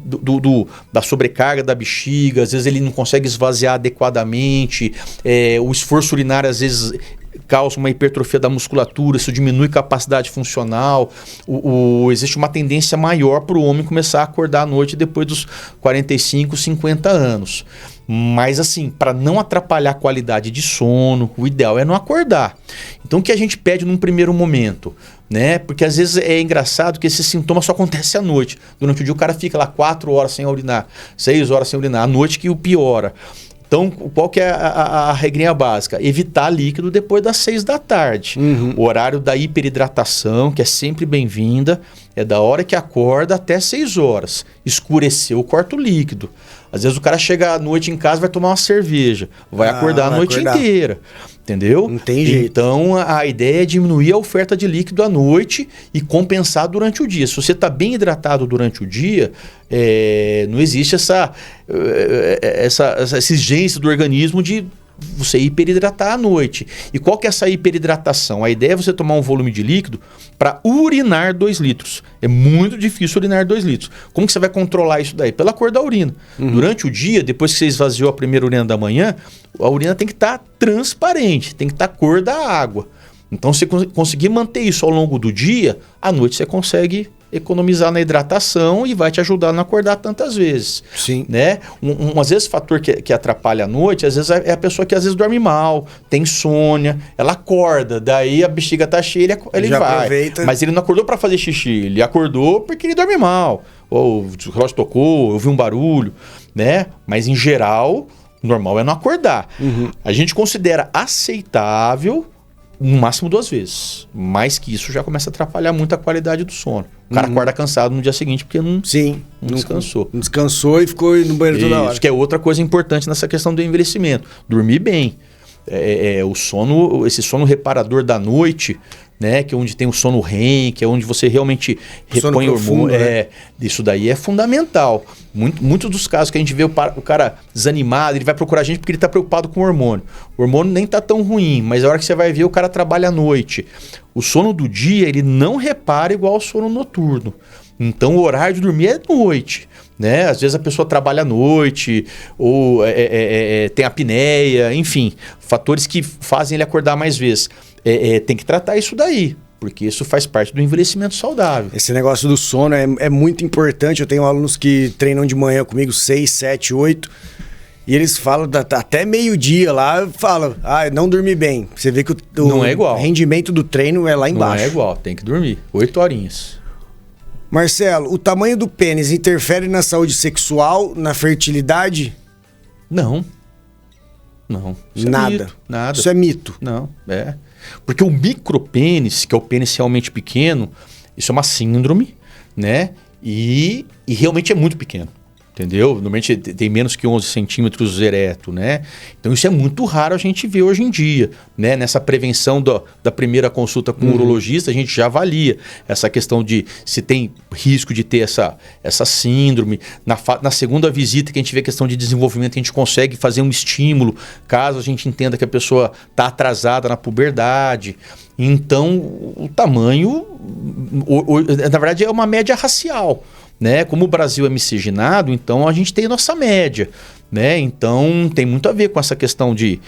da sobrecarga da bexiga, às vezes ele não consegue esvaziar adequadamente, o esforço urinário às vezes causa uma hipertrofia da musculatura, isso diminui capacidade funcional, existe uma tendência maior para o homem começar a acordar à noite depois dos 45, 50 anos. Mas assim, para não atrapalhar a qualidade de sono, o ideal é não acordar. Então o que a gente pede num primeiro momento, né? Porque às vezes é engraçado que esse sintoma só acontece à noite. Durante o dia o cara fica lá 4 horas sem urinar, 6 horas sem urinar, à noite que o piora. Então, qual que é a regrinha básica? Evitar líquido depois das 6 da tarde. O horário da hiperidratação, que é sempre bem-vinda, é da hora que acorda até 6 horas. Escureceu, corta o líquido. Às vezes o cara chega à noite em casa, vai tomar uma cerveja, vai acordar a noite inteira. Entendeu? Não tem jeito. Então, a ideia é diminuir a oferta de líquido à noite e compensar durante o dia. Se você está bem hidratado durante o dia, não existe essa exigência do organismo de você hiperidratar à noite. E qual que é essa hiperidratação? A ideia é você tomar um volume de líquido para urinar 2 litros. É muito difícil urinar 2 litros. Como que você vai controlar isso daí? Pela cor da urina. Durante o dia, depois que você esvaziou a primeira urina da manhã, a urina tem que estar transparente, tem que estar cor da água. Então, se você conseguir manter isso ao longo do dia, à noite você consegue economizar na hidratação e vai te ajudar a não acordar tantas vezes. Sim. Né? Às vezes, fator que atrapalha a noite, às vezes é a pessoa que às vezes dorme mal, tem insônia, ela acorda, daí a bexiga tá cheia, ele já vai. aproveita. Mas ele não acordou para fazer xixi, ele acordou porque ele dorme mal. Ou o relógio tocou, ouviu um barulho, né? Mas em geral, o normal é não acordar. A gente considera aceitável no máximo 2 vezes. Mais que isso já começa a atrapalhar muito a qualidade do sono. O cara acorda cansado no dia seguinte porque não descansou. Não descansou e ficou no banheiro toda hora. Isso que é outra coisa importante nessa questão do envelhecimento. Dormir bem. O sono, esse sono reparador da noite, né, que é onde tem o sono REM, que é onde você realmente repõe hormônio. Né? Isso daí é fundamental. Muitos dos casos que a gente vê o cara desanimado, ele vai procurar a gente porque ele está preocupado com o hormônio. O hormônio nem está tão ruim, mas a hora que você vai ver, o cara trabalha à noite. O sono do dia, ele não repara igual ao sono noturno. Então, o horário de dormir é noite. Né? Às vezes a pessoa trabalha à noite, ou tem apneia, enfim, fatores que fazem ele acordar mais vezes. Tem que tratar isso daí, porque isso faz parte do envelhecimento saudável. Esse negócio do sono é muito importante. Eu tenho alunos que treinam de manhã comigo 6, 7, 8, e eles falam até meio-dia lá, falam, não dormi bem. Você vê que não é igual. O rendimento do treino é lá embaixo. Não é igual, tem que dormir 8 horinhas. Marcelo, o tamanho do pênis interfere na saúde sexual, na fertilidade? Não. Isso nada. É mito, nada. Isso é mito. Não, Porque o micropênis, que é o pênis realmente pequeno, isso é uma síndrome, né? E realmente é muito pequeno. Entendeu? Normalmente tem menos que 11 centímetros ereto, né? Então isso é muito raro a gente ver hoje em dia, né? Nessa prevenção da primeira consulta com o urologista, a gente já avalia essa questão de se tem risco de ter essa síndrome. Na segunda visita que a gente vê a questão de desenvolvimento, a gente consegue fazer um estímulo, caso a gente entenda que a pessoa está atrasada na puberdade. Então o tamanho, na verdade, é uma média racial. Né? Como o Brasil é miscigenado, então a gente tem a nossa média, né? Então tem muito a ver com essa questão de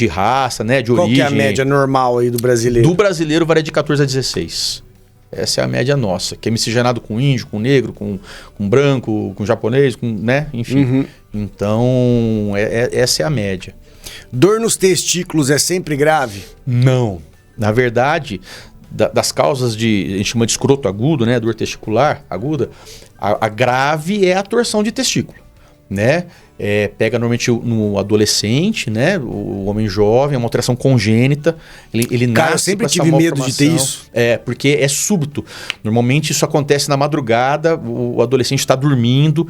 raça, né? De origem. Qual que é a média normal aí do brasileiro? Do brasileiro varia de 14 a 16. Essa é a média nossa, que é miscigenado com índio, com negro, com branco, com japonês, né? Enfim. Então essa é a média. Dor nos testículos é sempre grave? Não. Na verdade, das causas a gente chama de escroto agudo, né, dor testicular aguda, a grave é a torção de testículo, né? Pega normalmente no adolescente, né? O homem jovem, é uma alteração congênita. Ele nasce. Cara, eu sempre tive medo de ter isso. Porque é súbito. Normalmente isso acontece na madrugada, o adolescente está dormindo,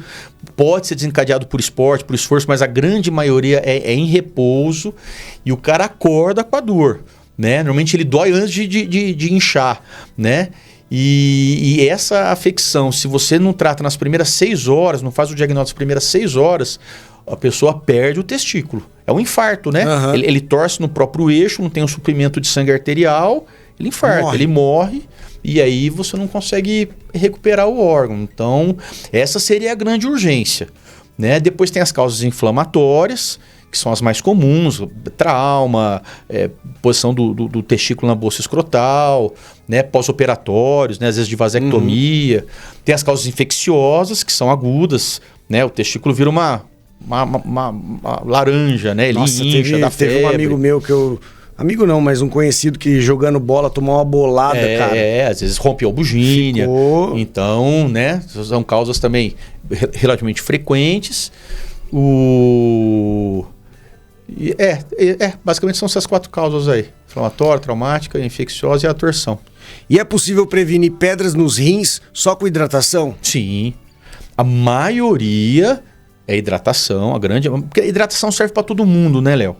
pode ser desencadeado por esporte, por esforço, mas a grande maioria é em repouso e o cara acorda com a dor. Né? Normalmente ele dói antes de inchar, né? E essa afecção, se você não trata nas primeiras 6 horas, não faz o diagnóstico nas primeiras 6 horas, a pessoa perde o testículo. É um infarto, né? Ele torce no próprio eixo, não tem um suprimento de sangue arterial, ele infarta, ele morre e aí você não consegue recuperar o órgão. Então, essa seria a grande urgência, né? Depois tem as causas inflamatórias, que são as mais comuns, trauma, posição do testículo na bolsa escrotal, né, pós-operatórios, né, às vezes de vasectomia. Tem as causas infecciosas, que são agudas, né, o testículo vira uma laranja, né, ele incha da febre. Teve um amigo meu que eu... Amigo não, mas um conhecido que jogando bola tomou uma bolada, cara. Às vezes rompeu a bugínea. Então, né, são causas também relativamente frequentes. Basicamente são essas 4 causas aí. Inflamatória, traumática, infecciosa e a torção. E é possível prevenir pedras nos rins só com hidratação? Sim. A maioria é hidratação, porque a hidratação serve para todo mundo, né, Léo?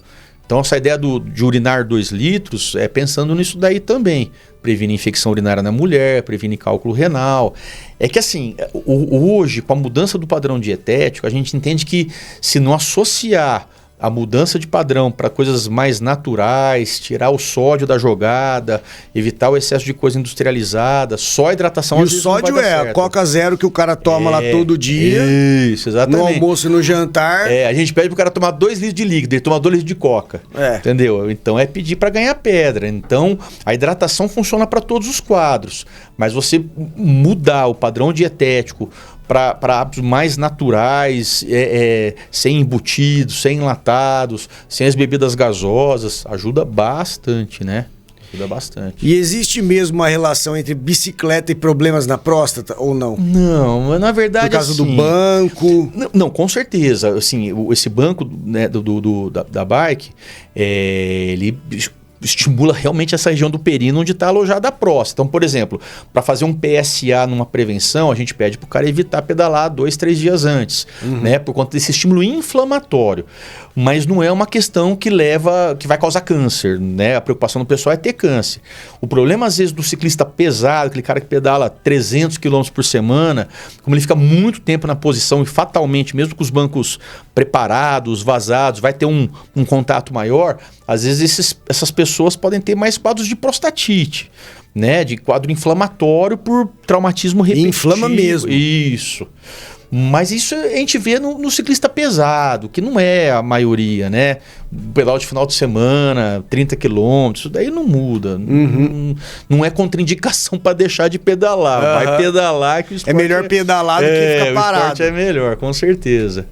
Então, essa ideia de urinar 2 litros é pensando nisso daí também. Previne infecção urinária na mulher, previne cálculo renal. É que assim, hoje, com a mudança do padrão dietético, a gente entende que se não associar a mudança de padrão para coisas mais naturais, tirar o sódio da jogada, evitar o excesso de coisa industrializada, só a hidratação e às o vezes sódio não vai dar a certo. Coca Zero que o cara toma lá todo dia. Isso, exatamente. No almoço e no jantar. A gente pede pro cara tomar 2 litros de líquido, ele toma 2 litros de Coca. Entendeu? Então é pedir para ganhar pedra. Então a hidratação funciona para todos os quadros. Mas você mudar o padrão dietético para hábitos mais naturais, sem embutidos, sem enlatados, sem as bebidas gasosas, ajuda bastante, né? Ajuda bastante. E existe mesmo uma relação entre bicicleta e problemas na próstata ou não? Não, na verdade por causa assim, do banco? Não, com certeza. Assim, esse banco, né, da bike, ele estimula realmente essa região do períneo onde está alojada a próstata. Então, por exemplo, para fazer um PSA numa prevenção, a gente pede para o cara evitar pedalar 2, 3 dias antes, né? Por conta desse estímulo inflamatório. Mas não é uma questão que vai causar câncer, né? A preocupação do pessoal é ter câncer. O problema, às vezes, do ciclista pesado, aquele cara que pedala 300 km por semana, como ele fica muito tempo na posição e fatalmente, mesmo com os bancos preparados, vazados, vai ter um contato maior, às vezes essas pessoas podem ter mais quadros de prostatite, né? De quadro inflamatório por traumatismo repetitivo. Inflama mesmo. Isso. Mas isso a gente vê no ciclista pesado, que não é a maioria, né? Pedal de final de semana, 30 km, isso daí não muda. Não é contraindicação para deixar de pedalar. Vai pedalar que o esporte... É melhor pedalar do que ficar parado. O esporte é melhor, com certeza.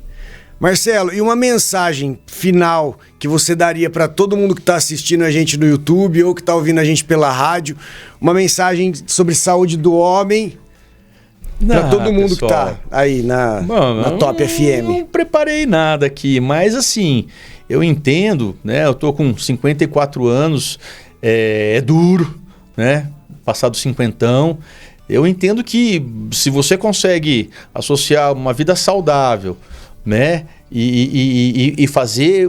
Marcelo, e uma mensagem final que você daria para todo mundo que está assistindo a gente no YouTube ou que está ouvindo a gente pela rádio? Uma mensagem sobre saúde do homem para todo mundo pessoal, que está aí na Top FM. Não preparei nada aqui, mas assim, eu entendo, né? Eu tô com 54 anos, é duro, né? Passado 50. Eu entendo que se você consegue associar uma vida saudável, né? E fazer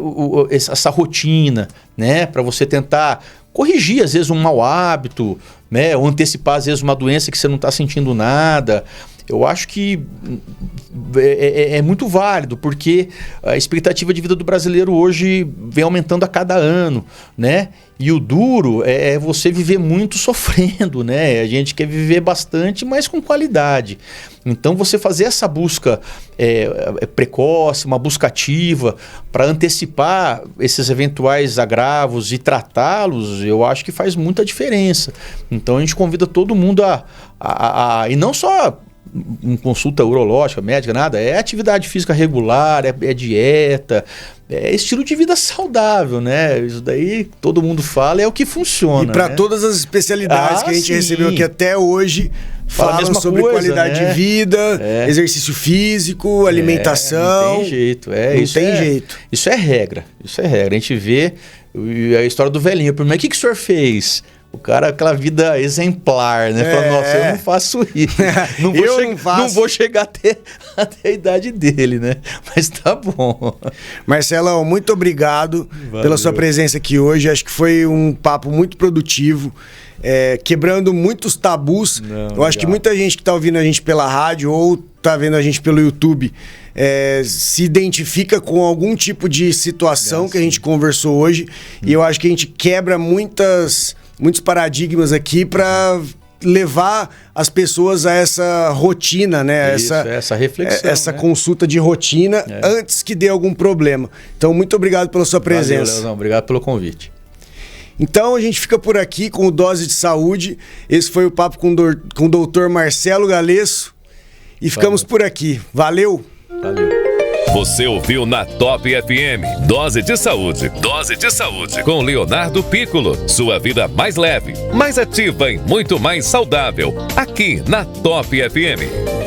essa rotina, né? Para você tentar corrigir, às vezes, um mau hábito, né? Ou antecipar, às vezes, uma doença que você não está sentindo nada. Eu acho que é muito válido, porque a expectativa de vida do brasileiro hoje vem aumentando a cada ano, né? E o duro é você viver muito sofrendo, né? A gente quer viver bastante, mas com qualidade. Então, você fazer essa busca precoce, uma busca ativa, para antecipar esses eventuais agravos e tratá-los, eu acho que faz muita diferença. Então, a gente convida todo mundo e não só uma consulta urológica, médica, nada, é atividade física regular, é dieta, é estilo de vida saudável, né? Isso daí todo mundo fala, é o que funciona. E para né? todas as especialidades que a gente recebeu aqui até hoje, falam sobre qualidade de vida, exercício físico, alimentação. Não tem jeito. Isso é regra. A gente vê a história do velhinho. Mas o que o senhor fez? O cara, aquela vida exemplar, né? Fala, nossa, eu não faço isso. Não vou chegar até a idade dele, né? Mas tá bom. Marcelão, muito obrigado pela sua presença aqui hoje. Acho que foi um papo muito produtivo, quebrando muitos tabus. Eu acho que muita gente que tá ouvindo a gente pela rádio ou tá vendo a gente pelo YouTube se identifica com algum tipo de situação que a gente conversou hoje. E eu acho que a gente quebra muitos paradigmas aqui para levar as pessoas a essa rotina, né? Essa reflexão, essa consulta de rotina antes que dê algum problema. Então, muito obrigado pela sua presença. Valeu, Leozão. Obrigado pelo convite. Então, a gente fica por aqui com o Dose de Saúde. Esse foi o papo com o doutor Marcelo Galesso. E ficamos por aqui. Valeu! Valeu. Você ouviu na Top FM, Dose de Saúde. Dose de Saúde. Com Leonardo Piccolo. Sua vida mais leve, mais ativa e muito mais saudável. Aqui na Top FM.